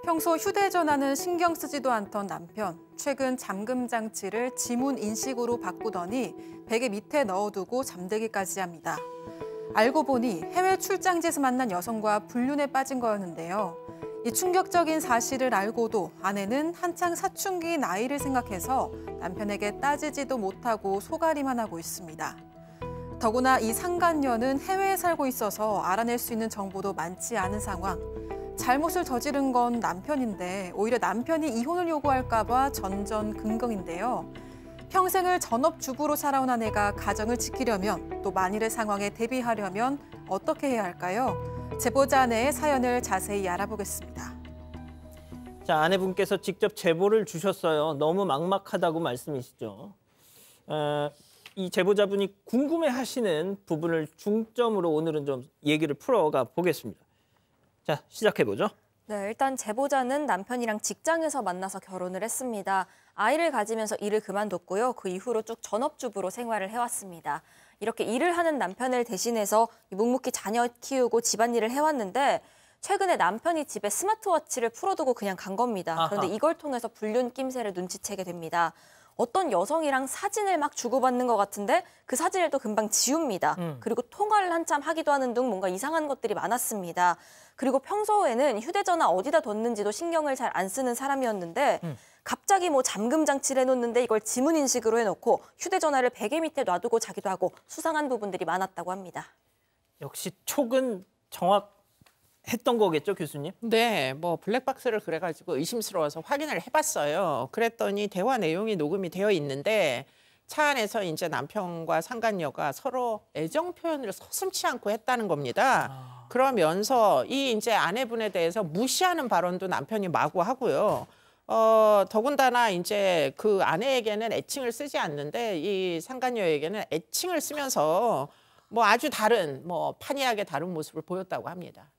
평소 휴대전화는 신경 쓰지도 않던 남편. 최근 잠금 장치를 지문 인식으로 바꾸더니 베개 밑에 넣어두고 잠들기까지 합니다. 알고 보니 해외 출장지에서 만난 여성과 불륜에 빠진 거였는데요. 이 충격적인 사실을 알고도 아내는 한창 사춘기인 아이를 생각해서 남편에게 따지지도 못하고 소가리만 하고 있습니다. 더구나 이 상간녀는 해외에 살고 있어서 알아낼 수 있는 정보도 많지 않은 상황. 잘못을 저지른 건 남편인데 오히려 남편이 이혼을 요구할까 봐 전전긍긍인데요. 평생을 전업주부로 살아온 아내가 가정을 지키려면 또 만일의 상황에 대비하려면 어떻게 해야 할까요? 제보자 아내의 사연을 자세히 알아보겠습니다. 자, 아내분께서 직접 제보를 주셨어요. 너무 막막하다고 말씀이시죠. 이 제보자분이 궁금해하시는 부분을 중점으로 오늘은 좀 얘기를 풀어가 보겠습니다. 자, 시작해보죠. 네, 일단 제보자는 남편이랑 직장에서 만나서 결혼을 했습니다. 아이를 가지면서 일을 그만뒀고요. 그 이후로 쭉 전업주부로 생활을 해왔습니다. 이렇게 일을 하는 남편을 대신해서 묵묵히 자녀 키우고 집안일을 해왔는데 최근에 남편이 집에 스마트워치를 풀어두고 그냥 간 겁니다. 그런데 이걸 통해서 불륜 낌새를 눈치채게 됩니다. 어떤 여성이랑 사진을 막 주고받는 것 같은데 그 사진을 또 금방 지웁니다. 그리고 통화를 한참 하기도 하는 등 뭔가 이상한 것들이 많았습니다. 그리고 평소에는 휴대전화 어디다 뒀는지도 신경을 잘 안 쓰는 사람이었는데 갑자기 뭐 잠금 장치를 해놓는데 이걸 지문 인식으로 해놓고 휴대전화를 베개 밑에 놔두고 자기도 하고 수상한 부분들이 많았다고 합니다. 역시 촉은 정확했던 거겠죠, 교수님? 네, 뭐 블랙박스를 그래가지고 의심스러워서 확인을 해봤어요. 그랬더니 대화 내용이 녹음이 되어 있는데 차 안에서 이제 남편과 상간녀가 서로 애정 표현을 서슴지 않고 했다는 겁니다. 그러면서 이 이제 아내분에 대해서 무시하는 발언도 남편이 마구 하고요. 더군다나 이제 그 아내에게는 애칭을 쓰지 않는데 이 상간녀에게는 애칭을 쓰면서 뭐 아주 다른 뭐 판이하게 다른 모습을 보였다고 합니다.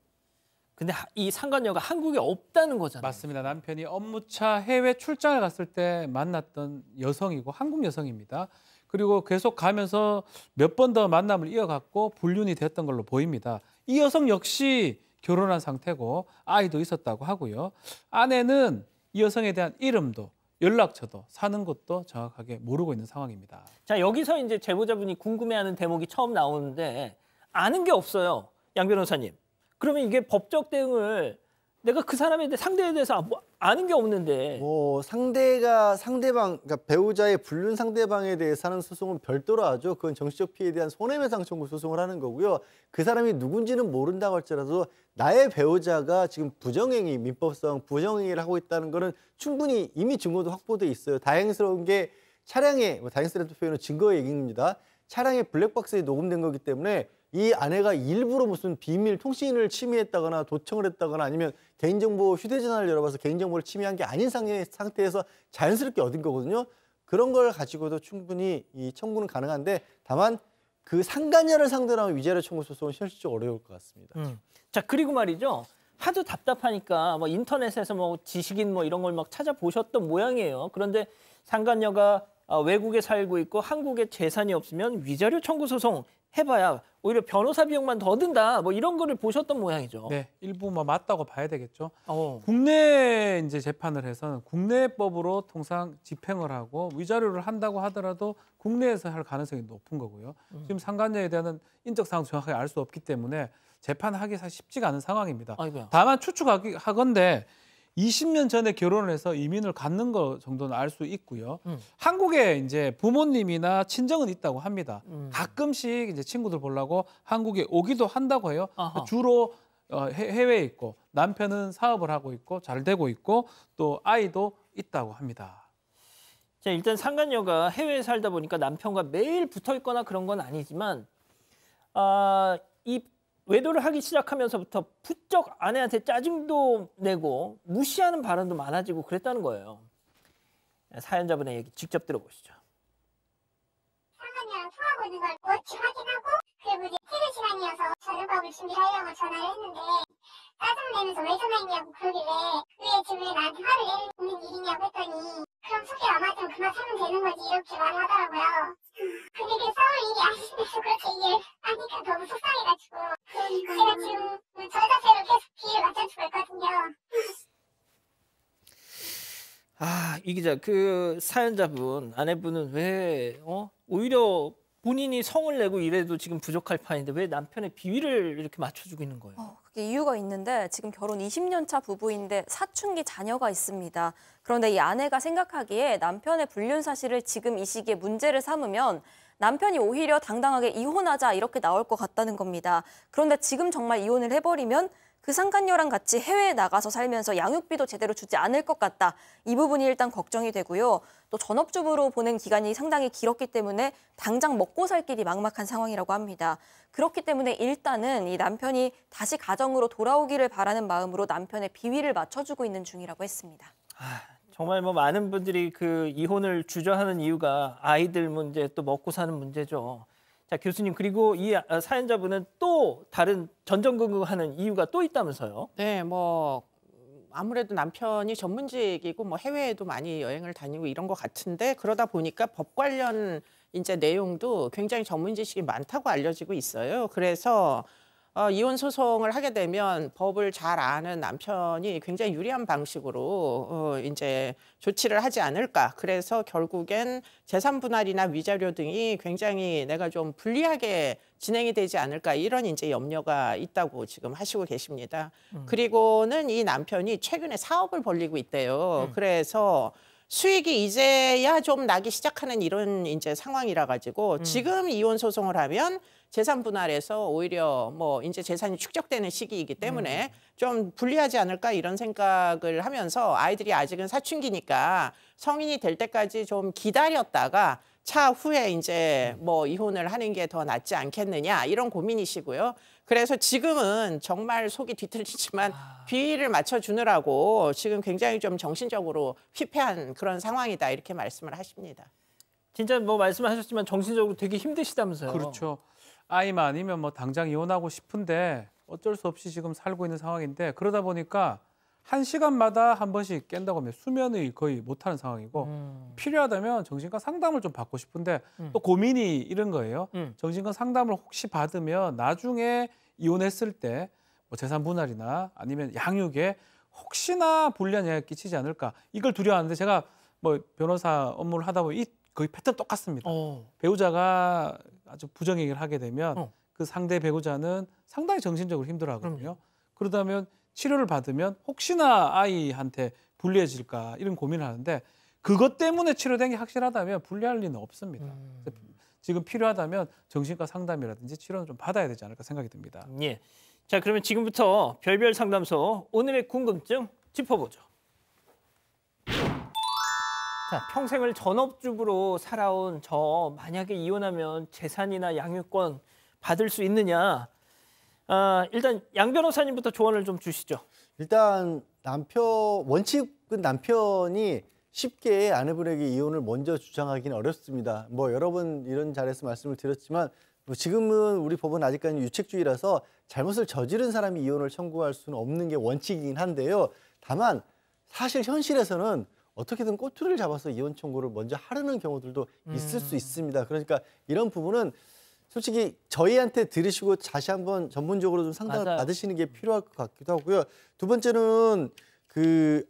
근데 이 상간녀가 한국에 없다는 거잖아요. 맞습니다. 남편이 업무차 해외 출장을 갔을 때 만났던 여성이고 한국 여성입니다. 그리고 계속 가면서 몇 번 더 만남을 이어갔고 불륜이 됐던 걸로 보입니다. 이 여성 역시 결혼한 상태고 아이도 있었다고 하고요. 아내는 이 여성에 대한 이름도 연락처도 사는 곳도 정확하게 모르고 있는 상황입니다. 자, 여기서 이제 제보자분이 궁금해하는 대목이 처음 나오는데 아는 게 없어요. 양 변호사님. 그러면 이게 법적 대응을 내가 그 사람에 대해 상대에 대해서 뭐 아는 게 없는데 뭐 상대방 그러니까 배우자의 불륜 상대방에 대해서 하는 소송은 별도로 하죠. 그건 정신적 피해에 대한 손해배상 청구 소송을 하는 거고요. 그 사람이 누군지는 모른다고 할지라도 나의 배우자가 지금 부정행위, 민법상 부정행위를 하고 있다는 거는 충분히 이미 증거도 확보돼 있어요. 다행스러운 게 차량에 다행스러운 표현은 증거의 얘기입니다. 차량에 블랙박스에 녹음된 거기 때문에 이 아내가 일부러 무슨 비밀 통신을 침해했다거나 도청을 했다거나 아니면 개인정보 휴대전화를 열어봐서 개인정보를 침해한 게 아닌 상태에서 자연스럽게 얻은 거거든요. 그런 걸 가지고도 충분히 이 청구는 가능한데 다만 그 상간녀를 상대로 하는 위자료 청구 소송은 현실적으로 어려울 것 같습니다. 자, 그리고 말이죠. 하도 답답하니까 뭐 인터넷에서 뭐 지식인 뭐 이런 걸 막 찾아보셨던 모양이에요. 그런데 상간녀가 외국에 살고 있고 한국에 재산이 없으면 위자료 청구 소송 해봐야 오히려 변호사 비용만 더 든다. 뭐 이런 거를 보셨던 모양이죠. 네, 일부 뭐 맞다고 봐야 되겠죠. 국내 이제 재판을 해서는 국내법으로 통상 집행을 하고 위자료를 한다고 하더라도 국내에서 할 가능성이 높은 거고요. 지금 상간녀에 대한 인적 사항 정확하게 알 수 없기 때문에 재판하기 사실 쉽지가 않은 상황입니다. 아이고야. 다만 추측하건대 20년 전에 결혼을 해서 이민을 갔는 거 정도는 알 수 있고요. 한국에 이제 부모님이나 친정은 있다고 합니다. 가끔씩 이제 친구들 보려고 한국에 오기도 한다고 해요. 주로 해외에 있고 남편은 사업을 하고 있고 잘 되고 있고 또 아이도 있다고 합니다. 자, 일단 상간녀가 해외에 살다 보니까 남편과 매일 붙어 있거나 그런 건 아니지만 이 외도를 하기 시작하면서부터 부쩍 아내한테 짜증도 내고 무시하는 발언도 많아지고 그랬다는 거예요. 사연자분의 얘기 직접 들어보시죠. 상간녀랑 통화하고 있는 걸 어찌 확인하고 그리고 이제 퇴근 시간이어서 저녁밥을 준비하려고 전화를 했는데 짜증내면서 왜 전화했냐고 그러길래 왜 지금 왜 나한테 화를 내는 일이냐고 했더니 그럼 속이 안 맞으면 그만 살면 되는 거지 이렇게 말을 하더라고요. 근데 그게 싸울 일이 아닌데서 그렇게 얘기를 하니까 너무 속상해가지고 제가 지금 저 자세로 계속 비위를 맞춰주고 있거든요. 이 기자, 그 사연자분, 아내분은 왜 오히려 본인이 성을 내고 이래도 지금 부족할 판인데 왜 남편의 비위를 이렇게 맞춰주고 있는 거예요? 그게 이유가 있는데 지금 결혼 20년 차 부부인데 사춘기 자녀가 있습니다. 그런데 이 아내가 생각하기에 남편의 불륜 사실을 지금 이 시기에 문제를 삼으면 남편이 오히려 당당하게 이혼하자 이렇게 나올 것 같다는 겁니다. 그런데 지금 정말 이혼을 해버리면 그 상간녀랑 같이 해외에 나가서 살면서 양육비도 제대로 주지 않을 것 같다. 이 부분이 일단 걱정이 되고요. 또 전업주부로 보낸 기간이 상당히 길었기 때문에 당장 먹고 살 길이 막막한 상황이라고 합니다. 그렇기 때문에 일단은 이 남편이 다시 가정으로 돌아오기를 바라는 마음으로 남편의 비위를 맞춰주고 있는 중이라고 했습니다. 정말 뭐 많은 분들이 그 이혼을 주저하는 이유가 아이들 문제 또 먹고 사는 문제죠. 자, 교수님, 그리고 이 사연자분은 또 다른 전전긍긍하는 이유가 또 있다면서요? 네, 뭐 아무래도 남편이 전문직이고 뭐 해외에도 많이 여행을 다니고 이런 것 같은데 그러다 보니까 법 관련 이제 내용도 굉장히 전문 지식이 많다고 알려지고 있어요. 그래서 이혼 소송을 하게 되면 법을 잘 아는 남편이 굉장히 유리한 방식으로 이제 조치를 하지 않을까. 그래서 결국엔 재산 분할이나 위자료 등이 굉장히 내가 좀 불리하게 진행이 되지 않을까 이런 이제 염려가 있다고 지금 하시고 계십니다. 그리고는 이 남편이 최근에 사업을 벌리고 있대요. 그래서 수익이 이제야 좀 나기 시작하는 이런 이제 상황이라 가지고 지금 이혼 소송을 하면 재산 분할에서 오히려 뭐 이제 재산이 축적되는 시기이기 때문에 좀 불리하지 않을까 이런 생각을 하면서 아이들이 아직은 사춘기니까 성인이 될 때까지 좀 기다렸다가 차후에 이제 뭐 이혼을 하는 게 더 낫지 않겠느냐 이런 고민이시고요. 그래서 지금은 정말 속이 뒤틀리지만 비위를 맞춰주느라고 지금 굉장히 좀 정신적으로 피폐한 그런 상황이다 이렇게 말씀을 하십니다. 진짜 뭐 말씀하셨지만 정신적으로 되게 힘드시다면서요. 그렇죠. 아이만 아니면 뭐 당장 이혼하고 싶은데 어쩔 수 없이 지금 살고 있는 상황인데 그러다 보니까 1시간마다 한 번씩 깬다고 하면 수면을 거의 못하는 상황이고 필요하다면 정신과 상담을 좀 받고 싶은데 또 고민이 이런 거예요. 정신과 상담을 혹시 받으면 나중에 이혼했을 때 뭐 재산 분할이나 아니면 양육에 혹시나 불리한 영향을 끼치지 않을까 이걸 두려워하는데 제가 뭐 변호사 업무를 하다 보면 거의 패턴 똑같습니다. 배우자가 아주 부정행위를 하게 되면 그 상대 배우자는 상당히 정신적으로 힘들어하거든요. 그러다면 치료를 받으면 혹시나 아이한테 불리해질까 이런 고민을 하는데 그것 때문에 치료된 게 확실하다면 불리할 리는 없습니다. 지금 필요하다면 정신과 상담이라든지 치료는 좀 받아야 되지 않을까 생각이 듭니다. 예. 자, 그러면 지금부터 별별 상담소 오늘의 궁금증 짚어보죠. 자, 평생을 전업주부로 살아온 저 만약에 이혼하면 재산이나 양육권 받을 수 있느냐? 일단 양 변호사님부터 조언을 좀 주시죠. 일단 원칙은 남편이 쉽게 아내분에게 이혼을 먼저 주장하기는 어렵습니다. 뭐 여러 번 이런 자리에서 말씀을 드렸지만 지금은 우리 법은 아직까지 유책주의라서 잘못을 저지른 사람이 이혼을 청구할 수는 없는 게 원칙이긴 한데요. 다만 사실 현실에서는 어떻게든 꼬투리를 잡아서 이혼 청구를 먼저 하려는 경우들도 있을 수 있습니다. 그러니까 이런 부분은 솔직히 저희한테 들으시고 다시 한번 전문적으로 좀 상담을 받으시는 게 필요할 것 같기도 하고요. 두 번째는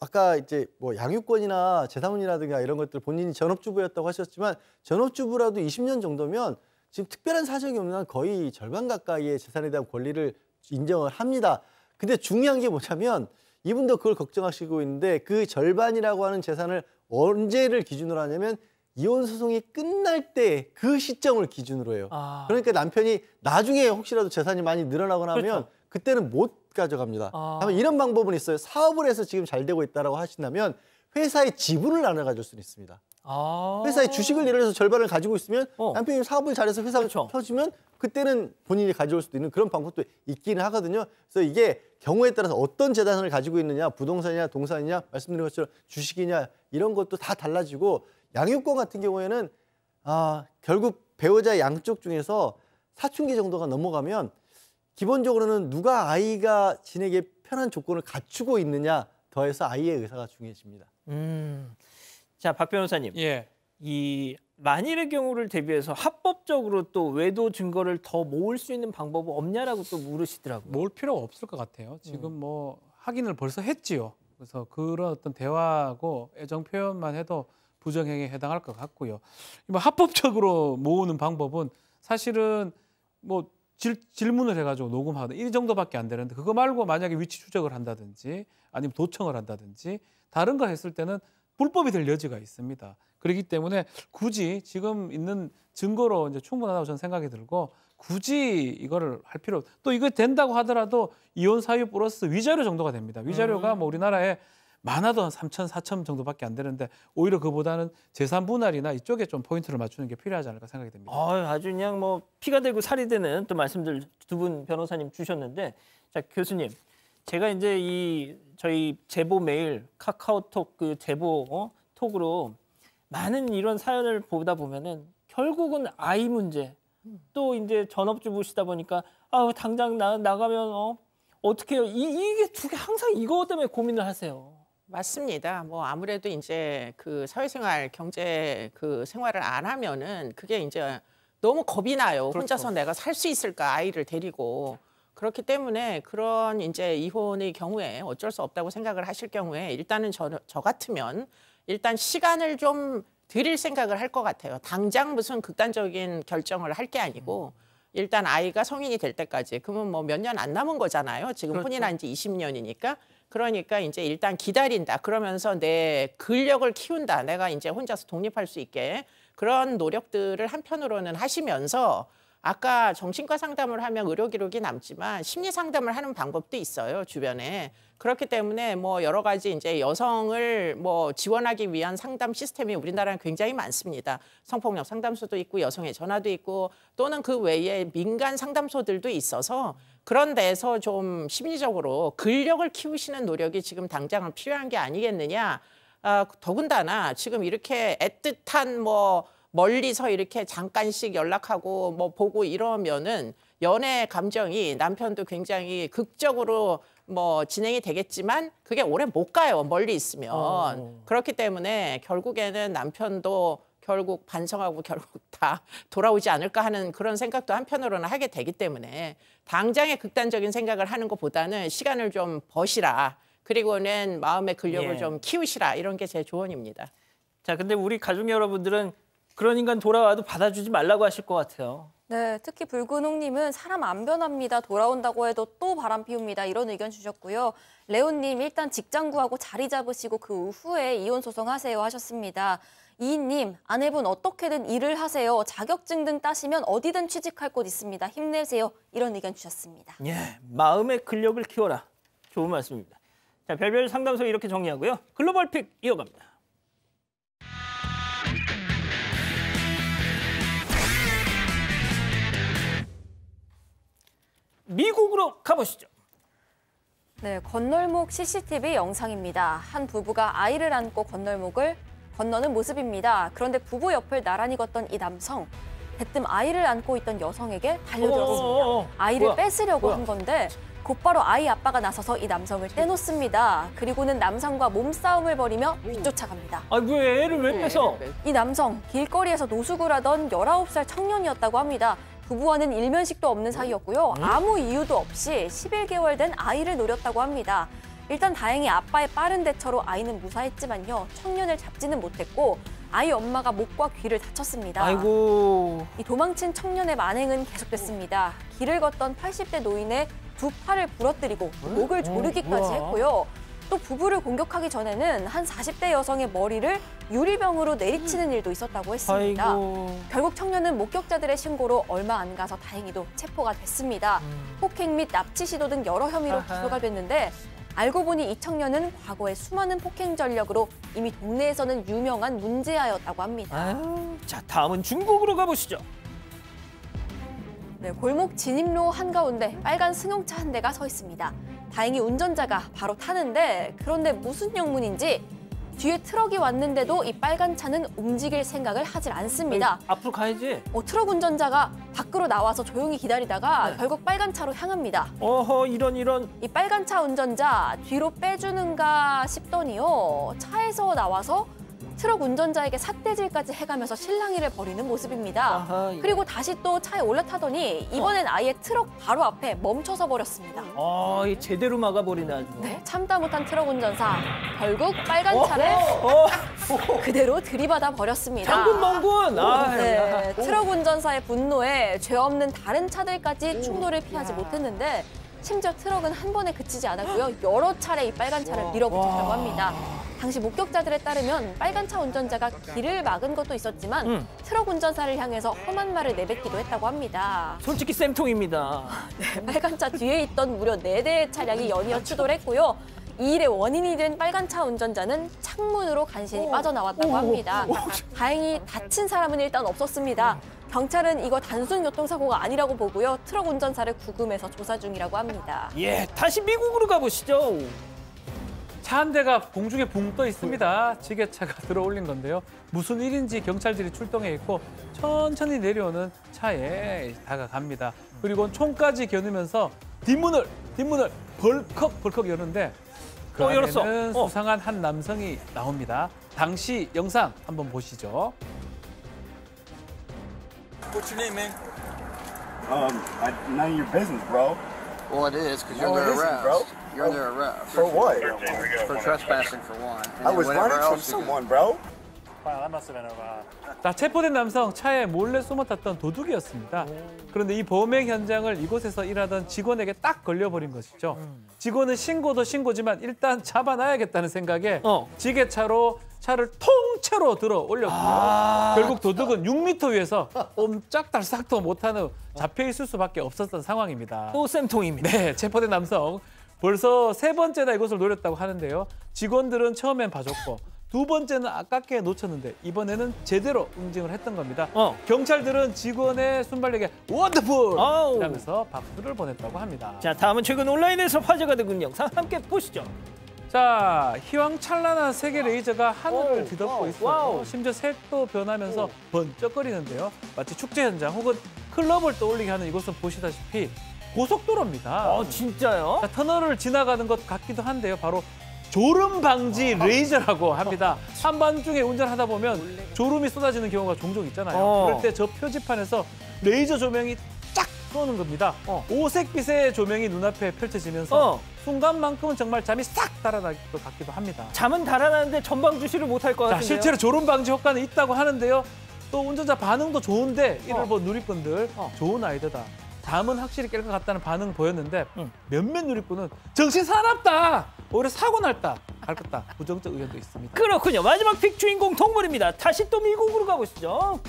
아까 이제 뭐 양육권이나 재산권이라든가 이런 것들 본인이 전업주부였다고 하셨지만 전업주부라도 20년 정도면 지금 특별한 사정이 없는 한 거의 절반 가까이의 재산에 대한 권리를 인정을 합니다. 근데 중요한 게 뭐냐면 이분도 그걸 걱정하시고 있는데 그 절반이라고 하는 재산을 언제를 기준으로 하냐면 이혼 소송이 끝날 때 그 시점을 기준으로 해요. 그러니까 남편이 나중에 혹시라도 재산이 많이 늘어나거나 하면 그렇죠. 그때는 못 가져갑니다. 다만 이런 방법은 있어요. 사업을 해서 지금 잘 되고 있다고 하신다면 회사의 지분을 나눠 가질 수는 있습니다. 회사의 주식을 예를 들어서 절반을 가지고 있으면 남편이 사업을 잘해서 회사가 펴지면 그때는 본인이 가져올 수도 있는 그런 방법도 있기는 하거든요. 그래서 이게 경우에 따라서 어떤 재산을 가지고 있느냐, 부동산이냐, 동산이냐, 말씀드린 것처럼 주식이냐 이런 것도 다 달라지고 양육권 같은 경우에는 결국 배우자 양쪽 중에서 사춘기 정도가 넘어가면 기본적으로는 누가 아이가 지내기에 편한 조건을 갖추고 있느냐 더해서 아이의 의사가 중요해집니다. 자, 박 변호사님. 이 만일의 경우를 대비해서 합법적으로 또 외도 증거를 더 모을 수 있는 방법은 없냐라고 또 물으시더라고요. 모을 필요가 없을 것 같아요. 지금 뭐 확인을 벌써 했지요. 그래서 그런 어떤 대화하고 애정 표현만 해도 부정행위에 해당할 것 같고요. 뭐 합법적으로 모으는 방법은 사실은 뭐 질문을 해가지고 녹음하다 이 정도밖에 안 되는데 그거 말고 만약에 위치 추적을 한다든지 아니면 도청을 한다든지 다른 거 했을 때는 불법이 될 여지가 있습니다. 그렇기 때문에 굳이 지금 있는 증거로 이제 충분하다고 저는 생각이 들고 굳이 이거를 할 필요 또 이거 된다고 하더라도 이혼 사유 플러스 위자료 정도가 됩니다. 위자료가 뭐 우리나라에 많아도 한 3천, 4천 정도밖에 안 되는데 오히려 그보다는 재산 분할이나 이쪽에 좀 포인트를 맞추는 게 필요하지 않을까 생각이 됩니다. 아주 그냥 뭐 피가 되고 살이 되는 또 말씀들 두 분 변호사님 주셨는데 자 교수님 제가 이제 저희 제보 메일 카카오톡 그 제보 톡으로 많은 이런 사연을 보다 보면은 결국은 아이 문제 또 이제 전업주부시다 보니까 당장 나가면 어떻게 해요? 이게 두 개 항상 이거 때문에 고민을 하세요. 맞습니다. 뭐 아무래도 이제 그 사회생활, 경제 그 생활을 안 하면은 그게 이제 너무 겁이 나요. 그렇죠. 혼자서 내가 살 수 있을까 아이를 데리고. 그렇기 때문에 그런 이제 이혼의 경우에 어쩔 수 없다고 생각을 하실 경우에 일단은 저 같으면 일단 시간을 좀 드릴 생각을 할 것 같아요. 당장 무슨 극단적인 결정을 할 게 아니고 일단 아이가 성인이 될 때까지 그러면 뭐 몇 년 안 남은 거잖아요. 지금 그렇죠. 혼인한 지 20년이니까. 그러니까 이제 일단 기다린다. 그러면서 내 근력을 키운다. 내가 이제 혼자서 독립할 수 있게 그런 노력들을 한편으로는 하시면서 아까 정신과 상담을 하면 의료 기록이 남지만 심리 상담을 하는 방법도 있어요, 주변에. 그렇기 때문에 뭐 여러 가지 이제 여성을 뭐 지원하기 위한 상담 시스템이 우리나라는 굉장히 많습니다. 성폭력 상담소도 있고 여성의 전화도 있고 또는 그 외에 민간 상담소들도 있어서 그런 데서 좀 심리적으로 근력을 키우시는 노력이 지금 당장은 필요한 게 아니겠느냐. 더군다나 지금 이렇게 애틋한 뭐 멀리서 이렇게 잠깐씩 연락하고 뭐 보고 이러면은 연애 감정이 남편도 굉장히 극적으로 뭐 진행이 되겠지만 그게 오래 못 가요. 멀리 있으면. 그렇기 때문에 결국에는 남편도 결국 반성하고 결국 다 돌아오지 않을까 하는 그런 생각도 한편으로는 하게 되기 때문에 당장의 극단적인 생각을 하는 것보다는 시간을 좀 버시라. 그리고는 마음의 근력을 좀 키우시라. 이런 게 제 조언입니다. 자, 근데 우리 가족 여러분들은 그런 인간 돌아와도 받아주지 말라고 하실 것 같아요. 네, 특히 붉은홍님은 사람 안 변합니다. 돌아온다고 해도 또 바람 피웁니다. 이런 의견 주셨고요. 레온님 일단 직장 구하고 자리 잡으시고 그 후에 이혼 소송하세요 하셨습니다. 이인님 아내분 어떻게든 일을 하세요. 자격증 등 따시면 어디든 취직할 곳 있습니다. 힘내세요. 이런 의견 주셨습니다. 예, 마음의 근력을 키워라. 좋은 말씀입니다. 자, 별별 상담소 이렇게 정리하고요. 글로벌 픽 이어갑니다. 미국으로 가보시죠. 네, 건널목 CCTV 영상입니다. 한 부부가 아이를 안고 건널목을 건너는 모습입니다. 그런데 부부 옆을 나란히 걷던 이 남성, 대뜸 아이를 안고 있던 여성에게 달려들었습니다. 아이를 뭐야? 뺏으려고 뭐야? 한 건데 곧바로 아이 아빠가 나서서 이 남성을 떼놓습니다. 그리고는 남성과 몸싸움을 벌이며 뒤쫓아갑니다. 아, 왜 애를 왜 뺏어? 이 남성, 길거리에서 노숙을 하던 19살 청년이었다고 합니다. 부부와는 일면식도 없는 사이였고요. 아무 이유도 없이 11개월 된 아이를 노렸다고 합니다. 일단 다행히 아빠의 빠른 대처로 아이는 무사했지만요. 청년을 잡지는 못했고 아이 엄마가 목과 귀를 다쳤습니다. 아이고. 이 도망친 청년의 만행은 계속됐습니다. 길을 걷던 80대 노인의 두 팔을 부러뜨리고 목을 조르기까지 했고요. 또 부부를 공격하기 전에는 한 40대 여성의 머리를 유리병으로 내리치는 일도 있었다고 했습니다. 아이고. 결국 청년은 목격자들의 신고로 얼마 안 가서 다행히도 체포가 됐습니다. 폭행 및 납치 시도 등 여러 혐의로 기소가 됐는데 알고 보니 이 청년은 과거에 수많은 폭행 전력으로 이미 동네에서는 유명한 문제아였다고 합니다. 아유, 자, 다음은 중국으로 가보시죠. 네, 골목 진입로 한가운데 빨간 승용차 한 대가 서 있습니다. 다행히 운전자가 바로 타는데 그런데 무슨 영문인지 뒤에 트럭이 왔는데도 이 빨간 차는 움직일 생각을 하질 않습니다. 앞으로 가야지. 트럭 운전자가 밖으로 나와서 조용히 기다리다가 결국 빨간 차로 향합니다. 어허, 이런. 이 빨간 차 운전자 뒤로 빼주는가 싶더니요. 차에서 나와서 트럭 운전자에게 삿대질까지 해가면서 실랑이를 벌이는 모습입니다. 아하, 그리고 다시 또 차에 올라타더니 이번엔 아예 트럭 바로 앞에 멈춰서 버렸습니다. 이 제대로 막아버리네 아주. 네, 참다 못한 트럭 운전사 결국 빨간 차를 그대로 들이받아 버렸습니다. 장군멍군. 네, 트럭 운전사의 분노에 죄 없는 다른 차들까지 충돌을 피하지 못했는데 심지어 트럭은 한 번에 그치지 않았고요. 여러 차례 이 빨간 차를 밀어붙였다고 합니다. 당시 목격자들에 따르면 빨간 차 운전자가 길을 막은 것도 있었지만 트럭 운전사를 향해서 험한 말을 내뱉기도 했다고 합니다. 솔직히 쌤통입니다. 네, 빨간 차 뒤에 있던 무려 4대의 차량이 연이어 추돌했고요. 이 일의 원인이 된 빨간 차 운전자는 창문으로 간신히 빠져나왔다고 합니다. 다행히 다친 사람은 일단 없었습니다. 경찰은 이거 단순 교통사고가 아니라고 보고요. 트럭 운전사를 구금해서 조사 중이라고 합니다. 예, 다시 미국으로 가보시죠. 차 한 대가 공중에 붕 떠 있습니다. 지게차가 들어올린 건데요. 무슨 일인지 경찰들이 출동해 있고 천천히 내려오는 차에 다가갑니다. 그리고 총까지 겨누면서 뒷문을 벌컥 여는데 그 열었어. 안에는 수상한 한 남성이 나옵니다. 당시 영상 한번 보시죠. What's your name, man? None of your business, bro. Well, it is, because you're under arrest. Bro. You're under arrest. For what? For trespassing, for one. And I then was whatever running from else you someone, bro. 자, 체포된 남성 차에 몰래 숨어 탔던 도둑이었습니다. 그런데 이 범행 현장을 이곳에서 일하던 직원에게 딱 걸려버린 것이죠. 직원은 신고도 신고지만 일단 잡아놔야겠다는 생각에 지게차로 차를 통째로 들어 올렸고요. 결국 도둑은 6m 위에서 옴짝달싹도 못하는 잡혀있을 수밖에 없었던 상황입니다. 또 쌤통입니다. 네, 체포된 남성 벌써 3번째나 이곳을 노렸다고 하는데요. 직원들은 처음엔 봐줬고 두 번째는 아깝게 놓쳤는데 이번에는 제대로 응징을 했던 겁니다. 경찰들은 직원의 순발력에 원더풀! 이라면서 박수를 보냈다고 합니다. 자, 다음은 최근 온라인에서 화제가 되고 있는 영상 함께 보시죠. 자, 휘황찬란한 세계 레이저가 하늘을 뒤덮고 있어요. 심지어 색도 변하면서 번쩍거리는데요. 마치 축제 현장 혹은 클럽을 떠올리게 하는 이곳은 보시다시피 고속도로입니다. 진짜요? 자, 터널을 지나가는 것 같기도 한데요. 바로 졸음 방지 레이저라고 합니다. 한밤중에 운전하다 보면 졸음이 쏟아지는 경우가 종종 있잖아요. 그럴 때 저 표지판에서 레이저 조명이 쫙 쏘는 겁니다. 오색빛의 조명이 눈앞에 펼쳐지면서 순간만큼은 정말 잠이 싹 달아날 것 같기도 합니다. 잠은 달아나는데 전방 주시를 못할 것 같은데요. 실제로 졸음 방지 효과는 있다고 하는데요. 또 운전자 반응도 좋은데 이를 본 누리꾼들 좋은 아이디어다. 잠은 확실히 깰 것 같다는 반응 보였는데 몇몇 누리꾼은 정신 사납다, 오히려 사고 날다, 밟았다 부정적 의견도 있습니다. 그렇군요. 마지막 픽 주인공 동물입니다. 다시 또 미국으로 가보시죠.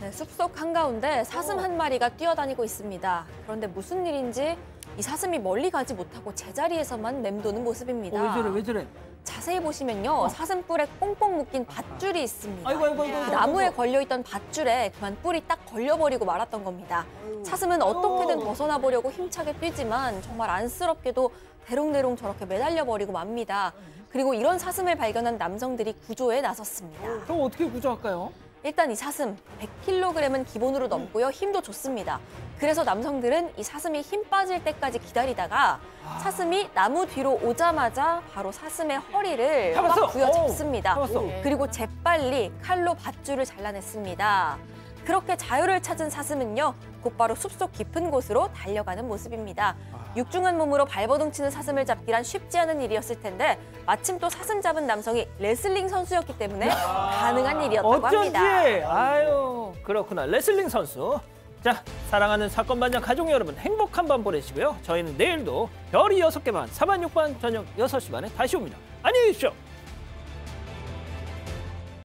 네, 숲속 한가운데 사슴 한 마리가 뛰어다니고 있습니다. 그런데 무슨 일인지 이 사슴이 멀리 가지 못하고 제자리에서만 맴도는 모습입니다. 왜 저래? 자세히 보시면요. 사슴 뿔에 꽁꽁 묶인 밧줄이 있습니다. 아이고. 나무에 걸려있던 밧줄에 그만 뿔이 딱 걸려버리고 말았던 겁니다. 사슴은 어떻게든 벗어나 보려고 힘차게 뛰지만 정말 안쓰럽게도 대롱대롱 저렇게 매달려버리고 맙니다. 그리고 이런 사슴을 발견한 남성들이 구조에 나섰습니다. 그럼 어떻게 구조할까요? 일단 이 사슴 100kg은 기본으로 넘고요. 힘도 좋습니다. 그래서 남성들은 이 사슴이 힘 빠질 때까지 기다리다가 사슴이 나무 뒤로 오자마자 바로 사슴의 허리를 잡았어. 막 부여잡습니다. 잡았어. 그리고 재빨리 칼로 밧줄을 잘라냈습니다. 그렇게 자유를 찾은 사슴은요, 곧바로 숲속 깊은 곳으로 달려가는 모습입니다. 육중한 몸으로 발버둥 치는 사슴을 잡기란 쉽지 않은 일이었을 텐데 마침 또 사슴 잡은 남성이 레슬링 선수였기 때문에 가능한 일이었다고 합니다. 아유, 그렇구나. 레슬링 선수. 자, 사랑하는 사건반장 가족 여러분, 행복한 밤 보내시고요. 저희는 내일도 별이 6개 반, 4반 6반 저녁 6시 반에 다시 옵니다. 안녕히 계십시오.